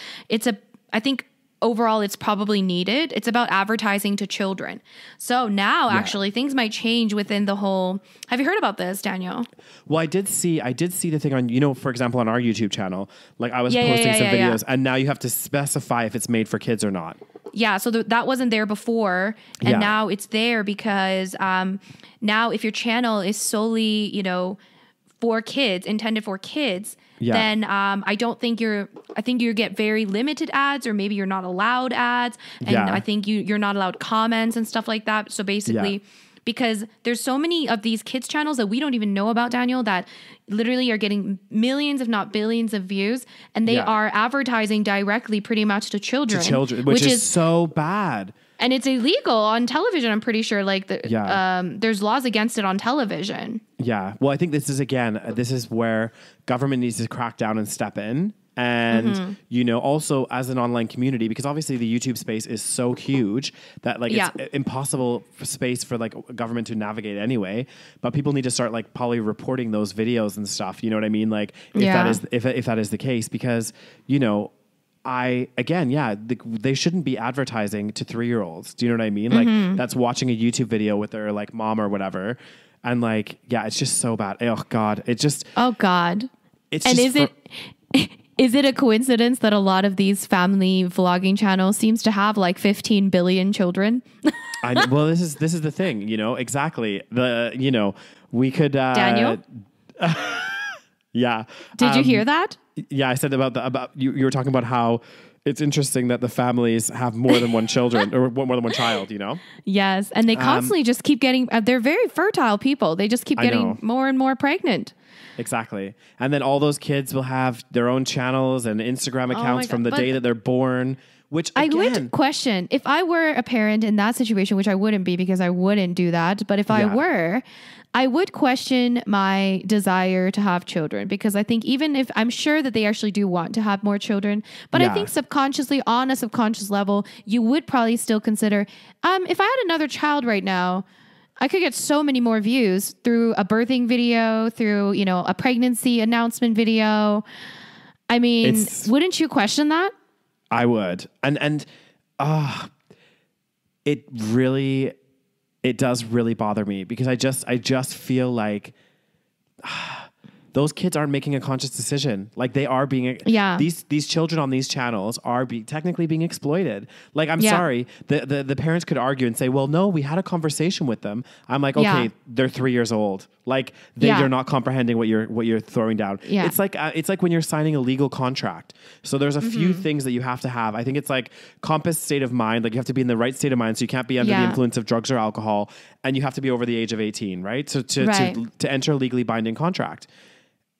I think overall it's probably needed. It's about advertising to children. So now actually things might change within the whole, have you heard about this, Daniel? Well, I did see the thing on, you know, for example, on our YouTube channel, like I was posting some videos and now you have to specify if it's made for kids or not. Yeah, so that wasn't there before, and now it's there because now if your channel is solely, you know, for kids, intended for kids, then I think you get very limited ads, or maybe you're not allowed ads, and I think you're not allowed comments and stuff like that. So basically, because there's so many of these kids channels that we don't even know about, Daniel, that literally are getting millions, if not billions of views. And they are advertising directly pretty much to children. Which is so bad. And it's illegal on television, I'm pretty sure. Like, there's laws against it on television. Yeah. Well, I think this is where government needs to crack down and step in. And, you know, also as an online community, because obviously the YouTube space is so huge that like it's impossible space for like government to navigate anyway. But people need to start like probably reporting those videos and stuff. You know what I mean? Like if that is the case, because, you know, they shouldn't be advertising to 3-year-olds. Do you know what I mean? Like that's watching a YouTube video with their like mom or whatever. And like, it's just so bad. Oh God. It's just, It's and just is it a coincidence that a lot of these family vlogging channels seems to have like 15 billion children? Well, this is the thing, you know, exactly. We could, Daniel? Did you hear that? Yeah, I said about you were talking about how it's interesting that the families have more than one children or more than one child, you know? Yes. And they constantly just keep getting, they're very fertile people. They just keep getting more and more pregnant. Exactly. And then all those kids will have their own channels and Instagram accounts from the day that they're born, which again, I would question, if I were a parent in that situation, which I wouldn't be because I wouldn't do that. But if I were, I would question my desire to have children, because I think even if I'm sure that they actually do want to have more children, but I think subconsciously, on a subconscious level, you would probably still consider, if I had another child right now, I could get so many more views through a birthing video, through, you know, a pregnancy announcement video. I mean, wouldn't you question that? I would. And it does really bother me, because I just feel like those kids aren't making a conscious decision. Like they are being, these children on these channels are technically being exploited. Like, I'm sorry, the parents could argue and say, well, no, we had a conversation with them. I'm like, okay, they're 3 years old. Like they're not comprehending what you're throwing down. Yeah. It's like when you're signing a legal contract. So there's a few things that you have to have. I think it's like compass state of mind. Like you have to be in the right state of mind. So you can't be under the influence of drugs or alcohol, and you have to be over the age of 18, right? So to enter a legally binding contract.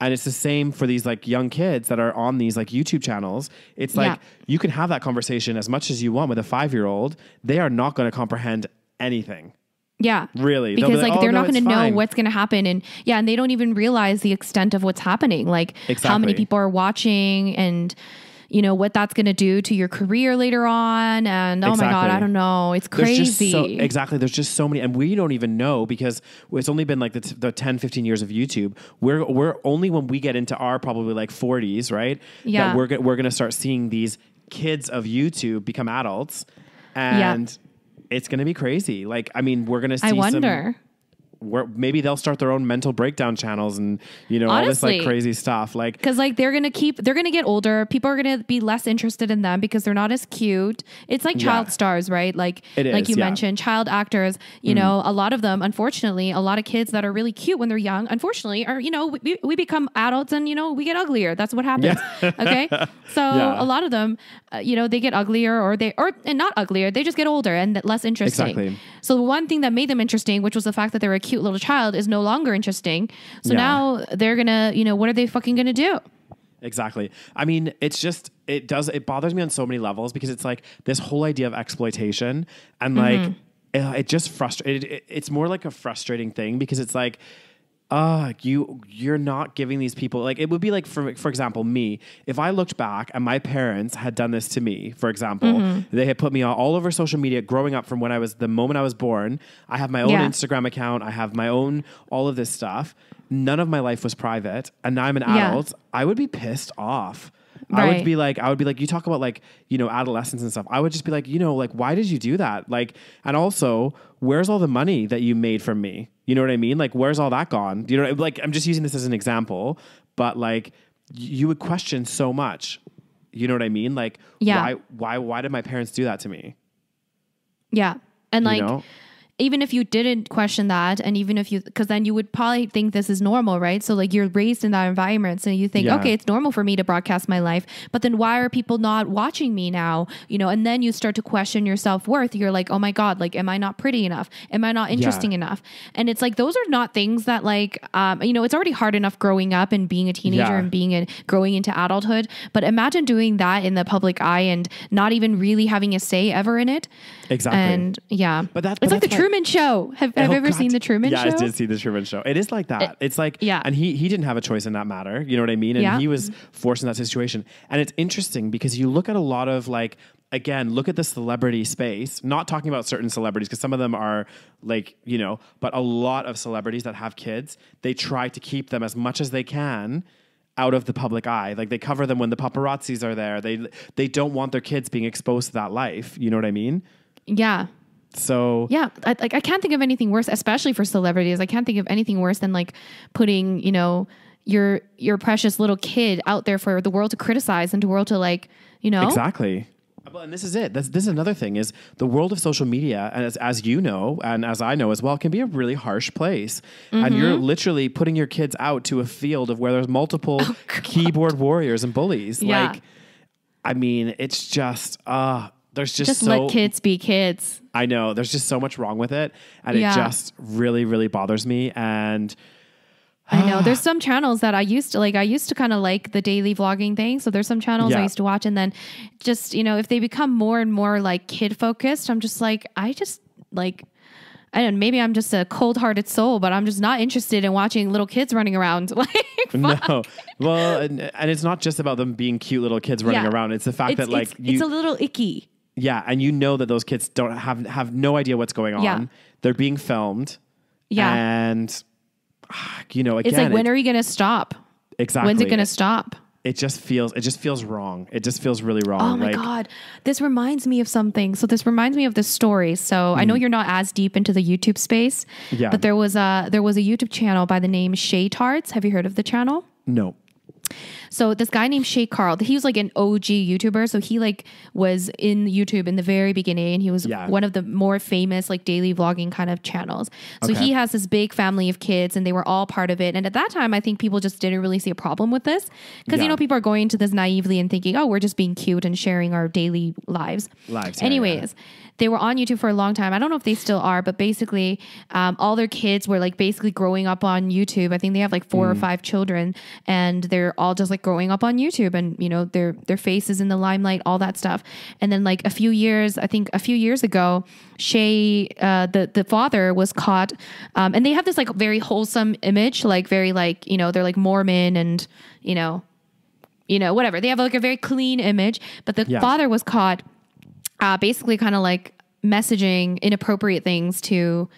And it's the same for these like young kids that are on these like YouTube channels. It's like you can have that conversation as much as you want with a 5-year-old. They are not going to comprehend anything. Yeah. Really. Because like they're not going to know what's going to happen. And and they don't even realize the extent of what's happening. Like how many people are watching and you know, what that's going to do to your career later on. And oh my God, I don't know. It's crazy. There's just so many. And we don't even know because it's only been like the 10, 15 years of YouTube. We're only when we get into our probably like 40s, right? Yeah. That we're going to start seeing these kids of YouTube become adults. And it's going to be crazy. Like, I mean, we're going to see maybe they'll start their own mental breakdown channels and, you know, all this like crazy stuff. Like, because like they're going to get older. People are going to be less interested in them because they're not as cute. It's like child stars, right? Like, like you mentioned, child actors, you know, a lot of them, unfortunately, a lot of kids that are really cute when they're young, unfortunately, are, you know, we become adults and, you know, we get uglier. That's what happens. Yeah. Okay. So a lot of them, you know, they get uglier and not uglier. They just get older and less interesting. Exactly. So the one thing that made them interesting, which was the fact that they were a cute little child, is no longer interesting. So now they're gonna, you know, what are they fucking gonna do? Exactly. I mean, it bothers me on so many levels because it's like this whole idea of exploitation and like it just frustrated. It's more like a frustrating thing because it's like, you're not giving these people, like, it would be like, for example, me, if I looked back and my parents had done this to me, for example, they had put me all over social media growing up from the moment I was born. I have my own Instagram account. I have my own, all of this stuff. None of my life was private. And now I'm an adult. I would be pissed off. Right. I would be like, you talk about like, you know, adolescence and stuff. I would just be like, you know, like, why did you do that? Like, and also, where's all the money that you made from me? You know what I mean? Like, where's all that gone? You know, like, I'm just using this as an example, but like, you would question so much. You know what I mean? Like, why did my parents do that to me? Yeah. And like, you know? Even if you didn't question that, and even if because then you would probably think this is normal, right? So like you're raised in that environment, so you think, okay, it's normal for me to broadcast my life, but then why are people not watching me now? You know, and then you start to question your self-worth. You're like, oh my God, like, am I not pretty enough? Am I not interesting enough? And it's like, those are not things that like, you know, it's already hard enough growing up and being a teenager and growing into adulthood. But imagine doing that in the public eye and not even really having a say ever in it. Exactly. And it's like the Truman Show. Have you ever seen the Truman Show? Yeah, I did see the Truman Show. It is like that. It's like, and he didn't have a choice in that matter. You know what I mean? And he was forced in that situation. And it's interesting because you look at a lot of like, again, look at the celebrity space, not talking about certain celebrities because some of them are like, you know, but a lot of celebrities that have kids, they try to keep them as much as they can out of the public eye. Like they cover them when the paparazzis are there. They don't want their kids being exposed to that life. You know what I mean? Yeah. So I can't think of anything worse, especially for celebrities. I can't think of anything worse than like putting, you know, your precious little kid out there for the world to criticize and the world to like, you know. Exactly. And this is it. This is another thing is the world of social media, and as you know, and as I know as well, can be a really harsh place. And you're literally putting your kids out to a field of where there's multiple keyboard warriors and bullies. Yeah. Like, I mean, it's just, there's just let kids be kids. I know. There's just so much wrong with it. And it just really, really bothers me. And I know there's some channels that I used to kind of like the daily vlogging thing. So there's some channels I used to watch, and then just, you know, if they become more and more like kid focused, I'm just like, I don't know, maybe I'm just a cold hearted soul, but I'm just not interested in watching little kids running around. Like, no, well, and it's not just about them being cute little kids running around. It's the fact that like it's a little icky. Yeah. And you know that those kids don't have no idea what's going on. Yeah. They're being filmed. Yeah. And you know, again, it's like, when are you going to stop? Exactly. When's it going to stop? it just feels wrong. It just feels really wrong. Oh my God. This reminds me of something. So this reminds me of this story. So I know you're not as deep into the YouTube space, but there was a YouTube channel by the name Shay Tarts. Have you heard of the channel? No. So this guy named Shay Carl, he was like an OG YouTuber. So he like was in YouTube in the very beginning, and he was one of the more famous like daily vlogging kind of channels. So he has this big family of kids, and they were all part of it. And at that time, I think people just didn't really see a problem with this because, you know, people are going into this naively and thinking, oh, we're just being cute and sharing our daily lives. Anyways, they were on YouTube for a long time. I don't know if they still are, but basically all their kids were like basically growing up on YouTube. I think they have like 4 or 5 children, and they're all just like growing up on YouTube, and you know, their faces in the limelight, all that stuff. And then like a few years ago, Shay, the father was caught, and they have this like very wholesome image, like very like, you know, they're like Mormon and, you know, whatever. They have like a very clean image, but the father was caught basically kind of like messaging inappropriate things to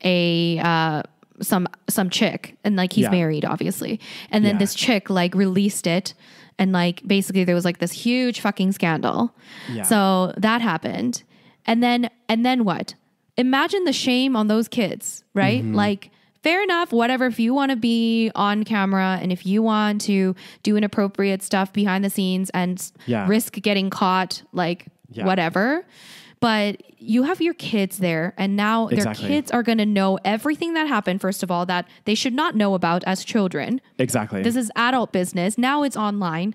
a some chick, and like he's married obviously, and then this chick like released it, and like basically there was like this huge fucking scandal. So that happened, and then what? Imagine the shame on those kids, right? Like, fair enough, whatever, if you want to be on camera and if you want to do inappropriate stuff behind the scenes and risk getting caught, like whatever. But you have your kids there, and now their kids are going to know everything that happened, first of all, that they should not know about as children. Exactly. This is adult business. Now it's online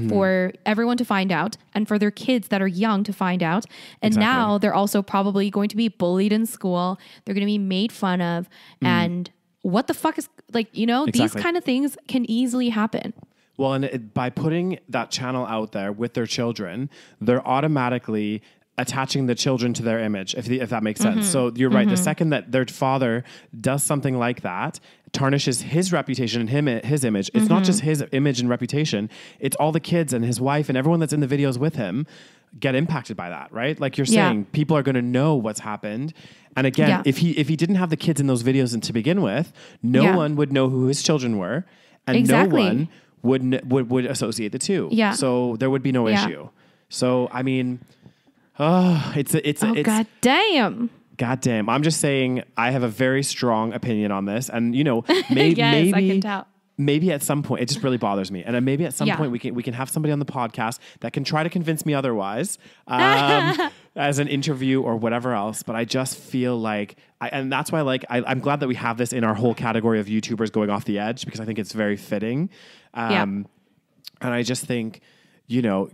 for everyone to find out, and for their kids that are young to find out. And now they're also probably going to be bullied in school. They're going to be made fun of. And what the fuck is, like, you know, these kind of things can easily happen. Well, and by putting that channel out there with their children, they're automatically attaching the children to their image, if that makes sense. So you're right. The second that their father does something like that, tarnishes his reputation and his image. It's not just his image and reputation. It's all the kids and his wife and everyone that's in the videos with him get impacted by that, right? Like you're saying, people are going to know what's happened. And again, if he didn't have the kids in those videos and to begin with, no one would know who his children were, and no one would associate the two. So there would be no issue. So I mean, it's God damn. I'm just saying I have a very strong opinion on this, and you know, I can tell. Maybe at some point, it just really bothers me. And then maybe at some point we can have somebody on the podcast that can try to convince me otherwise, as an interview or whatever else. But I just feel like, and that's why I'm glad that we have this in our whole category of YouTubers going off the edge, because I think it's very fitting. And I just think, you know,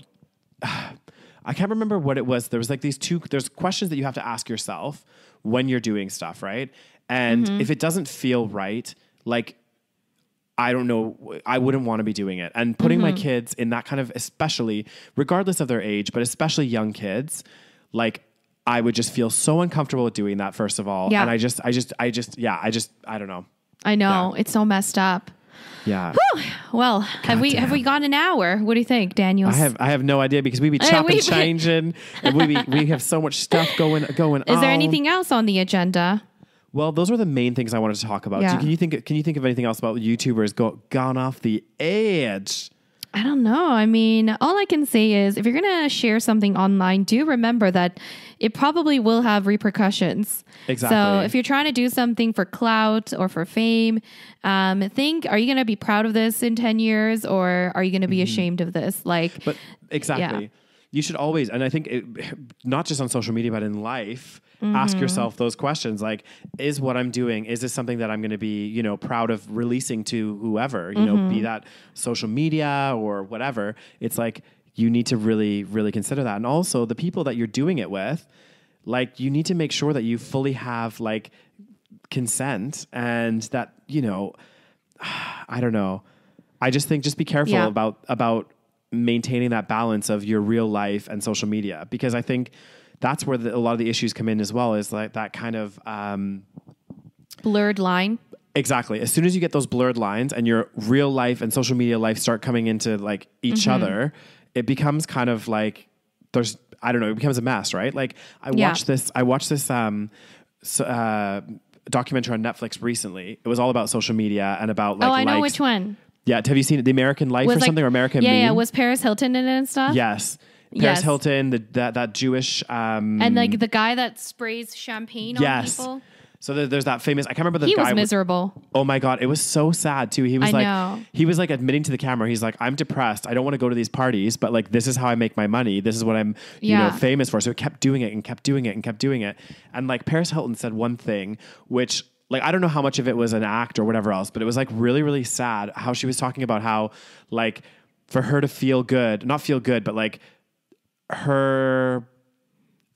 I can't remember what it was. There was like there's questions that you have to ask yourself when you're doing stuff, right? And if it doesn't feel right, like, I don't know, I wouldn't want to be doing it. And putting my kids in that kind of, especially regardless of their age, but especially young kids, like I would just feel so uncomfortable with doing that, first of all. And I don't know. I know. It's so messed up. Yeah. Whew. Well, have we got an hour? What do you think, Daniel? I have no idea, because we be chopping, changing, and we have so much stuff going on. Is there anything else on the agenda? Well, those were the main things I wanted to talk about. Can you think of anything else about YouTubers gone off the edge? I don't know. I mean, all I can say is, if you're going to share something online, do remember that it probably will have repercussions. Exactly. So if you're trying to do something for clout or for fame, think, are you going to be proud of this in 10 years, or are you going to be ashamed of this? But exactly. You should always, and I think not just on social media, but in life, ask yourself those questions. Like, is what I'm doing, is this something that I'm going to be, you know, proud of releasing to whoever, you know, be that social media or whatever. It's like, you need to really, really consider that. And also the people that you're doing it with, like, you need to make sure that you fully have like consent, and that, you know, I don't know. I just think, just be careful about maintaining that balance of your real life and social media, because I think that's where a lot of the issues come in as well, is like that kind of blurred line. Exactly. As soon as you get those blurred lines and your real life and social media life start coming into like each other, it becomes kind of like it becomes a mess, right? Like I watched this documentary on Netflix recently. It was all about social media and about like, I know which one. Yeah. Have you seen The American Life or something, or American Meme? Yeah. Was Paris Hilton in it and stuff? Yes. Paris Hilton, that Jewish... and like the guy that sprays champagne on people. So there's that famous... I can't remember the guy. He was miserable. Oh my God. It was so sad too. He was know. He was like admitting to the camera, he's like, I'm depressed. I don't want to go to these parties, but like, this is how I make my money. This is what I'm, you know, famous for. So he kept doing it and kept doing it and kept doing it. And like Paris Hilton said one thing, which like, I don't know how much of it was an act or whatever else, but it was like really, really sad how she was talking about how like for her to feel good, not feel good, but like her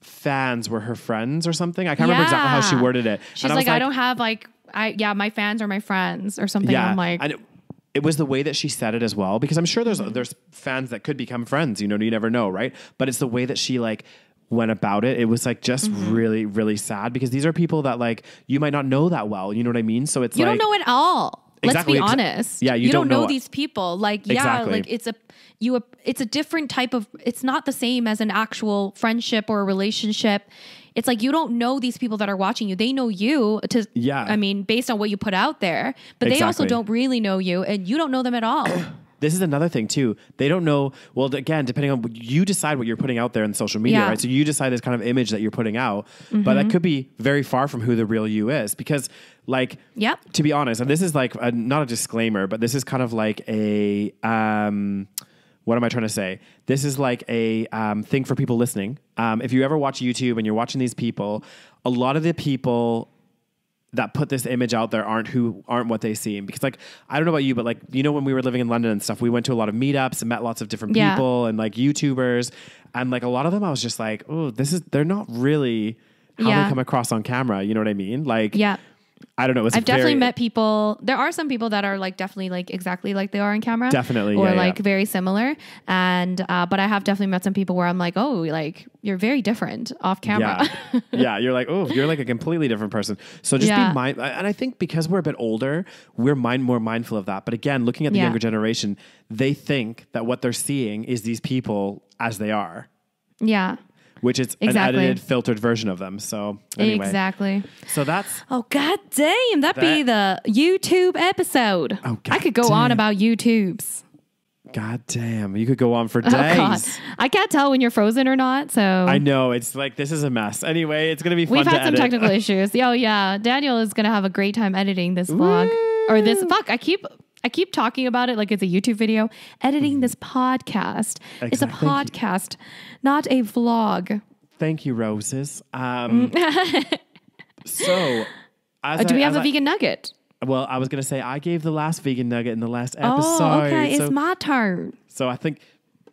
fans were her friends or something. I can't remember exactly how she worded it. She's like, I don't have like, my fans are my friends or something. Yeah. I'm like, and it was the way that she said it as well, because I'm sure there's fans that could become friends, you know, you never know. Right. But it's the way that she like went about it. It was like just really, really sad, because these are people that like, you might not know that well. You know what I mean? So it's you like, don't know it all. Exactly. Let's be honest. Yeah. You don't know it. these people. Like, Exactly. like it's a different type of, it's not the same as an actual friendship or a relationship. It's like, you don't know these people that are watching you. They know you I mean, based on what you put out there, but they also don't really know you, and you don't know them at all. This is another thing too. They don't know. Well, again, depending on you decide what you're putting out there in social media, right? So you decide this kind of image that you're putting out, but that could be very far from who the real you is, because like, to be honest, and this is like not a disclaimer, but this is kind of like a, what am I trying to say? This is like a thing for people listening. If you ever watch YouTube and you're watching these people, a lot of the people that put this image out there aren't what they seem. Because like, I don't know about you, but like, you know, when we were living in London and stuff, we went to a lot of meetups and met lots of different people and like YouTubers. And like a lot of them, I was just like, oh, they're not really how they come across on camera. You know what I mean? Like, I don't know. I've definitely met people. There are some people that are like definitely like exactly like they are on camera. Definitely. Or like very similar. And, but I have definitely met some people where I'm like, oh, like you're very different off camera. Yeah. You're like, oh, you're like a completely different person. So just be mindful. And I think because we're a bit older, we're more mindful of that. But again, looking at the younger generation, they think that what they're seeing is these people as they are. Yeah. Which is an edited, filtered version of them. So anyway. Exactly. So that's... Oh, God damn. That'd be the YouTube episode. Oh, God I could go on about YouTubes. God damn. You could go on for days. Oh, God. I can't tell when you're frozen or not. So I know. It's like, this is a mess. Anyway, it's going to be fun We've to had some edit. technical issues. Oh, yeah. Daniel is going to have a great time editing this vlog. Or this... Fuck, I keep talking about it like it's a YouTube video. Editing this podcast. Exactly. It's a podcast, not a vlog. Thank you, Roses. So, do we have a vegan nugget? Well, I was going to say, I gave the last vegan nugget in the last episode. Oh, okay. It's my turn. So I think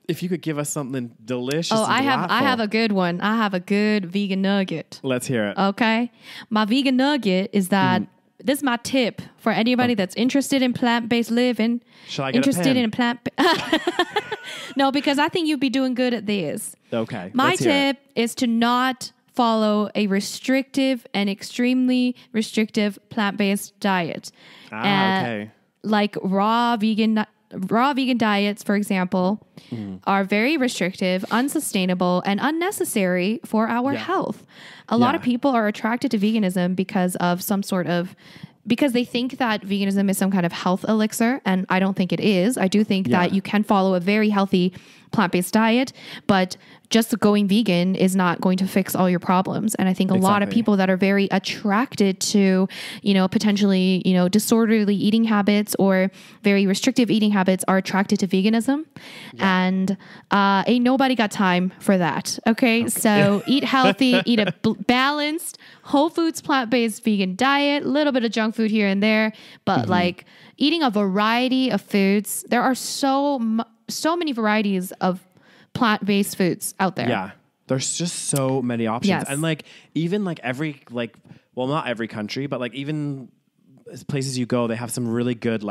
if you could give us something delicious. Oh, I have a good one. I have a good vegan nugget. Let's hear it. Okay. My vegan nugget is that this is my tip for anybody that's interested in plant-based living. Shall I get a pen? No, because I think you'd be doing good at this. Okay. My tip is to not follow a restrictive and extremely restrictive plant-based diet. Okay. Like raw vegan diets, for example, are very restrictive, unsustainable, and unnecessary for our health. A lot of people are attracted to veganism because they think that veganism is some kind of health elixir, and I don't think it is. I do think that you can follow a very healthy plant-based diet, but just going vegan is not going to fix all your problems. And I think a lot of people that are very attracted to, potentially, disorderly eating habits or very restrictive eating habits are attracted to veganism. Yeah. And ain't nobody got time for that. Okay. So eat healthy, eat a balanced, whole foods, plant-based vegan diet, a little bit of junk food here and there, but like eating a variety of foods. There are so many varieties of plant-based foods out there. Yeah. There's just so many options. Yes. And even not every country, but even places you go, they have some really good,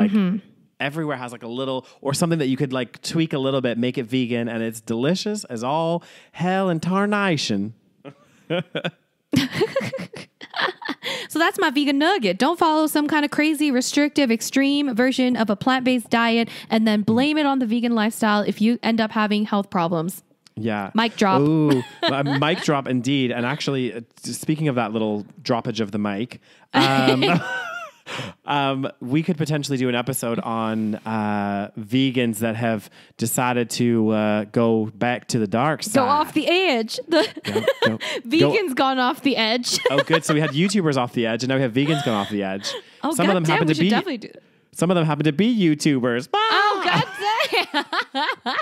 everywhere has a little, or something that you could tweak a little bit, make it vegan, and it's delicious as all hell and tarnation. So that's my vegan nugget. Don't follow some kind of crazy, restrictive, extreme version of a plant-based diet and then blame it on the vegan lifestyle if you end up having health problems. Yeah. Mic drop. Ooh, mic drop indeed. And actually, speaking of that little droppage of the mic, We could potentially do an episode on vegans that have decided to go back to the dark side. Go off the edge. Vegans gone off the edge. Oh, good. So we had YouTubers off the edge, and now we have vegans gone off the edge. Oh, some of them happen to be. Definitely do. Some of them happen to be YouTubers. Oh, God damn.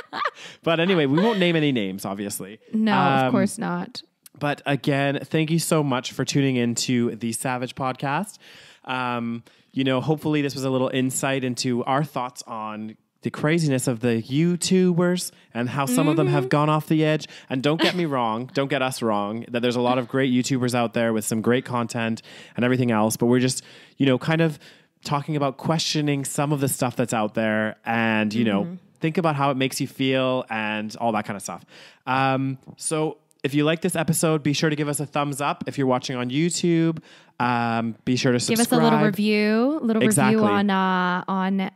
But anyway, we won't name any names, obviously. No, of course not. But again, thank you so much for tuning into the SaVeg podcast. Hopefully this was a little insight into our thoughts on the craziness of the YouTubers and how some of them have gone off the edge. And don't get me wrong, don't get us wrong, that there's a lot of great YouTubers out there with some great content and everything else. But we're just, kind of talking about questioning some of the stuff that's out there and, think about how it makes you feel and all that kind of stuff. So if you like this episode, be sure to give us a thumbs up. If you're watching on YouTube, be sure to subscribe. Give us a little review. Review on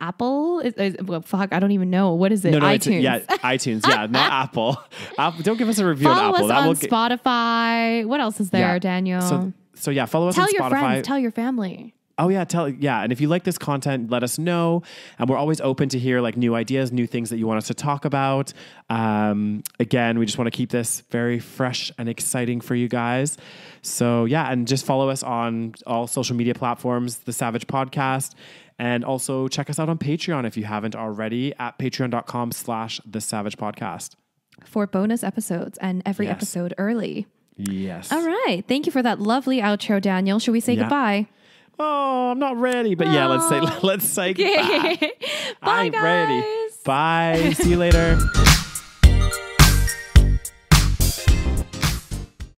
Apple. Well, fuck, I don't even know. What is it? No, iTunes. iTunes. Yeah, not Apple. Don't give us a review Follow on Apple. us on Spotify. What else is there, Daniel? So yeah, follow us on Spotify. Tell your friends. Tell your family. Oh yeah, and if you like this content, let us know. And we're always open to hear like new ideas, new things that you want us to talk about. Again, we just want to keep this very fresh and exciting for you guys. So yeah, and just follow us on all social media platforms, The SaVeg Podcast. And also check us out on Patreon if you haven't already at patreon.com/The SaVeg Podcast. For bonus episodes and every episode early. Yes. All right. Thank you for that lovely outro, Daniel. Should we say goodbye? Oh, I'm not ready. But yeah, let's say goodbye. Bye, I'm guys. ready. Bye. See you later.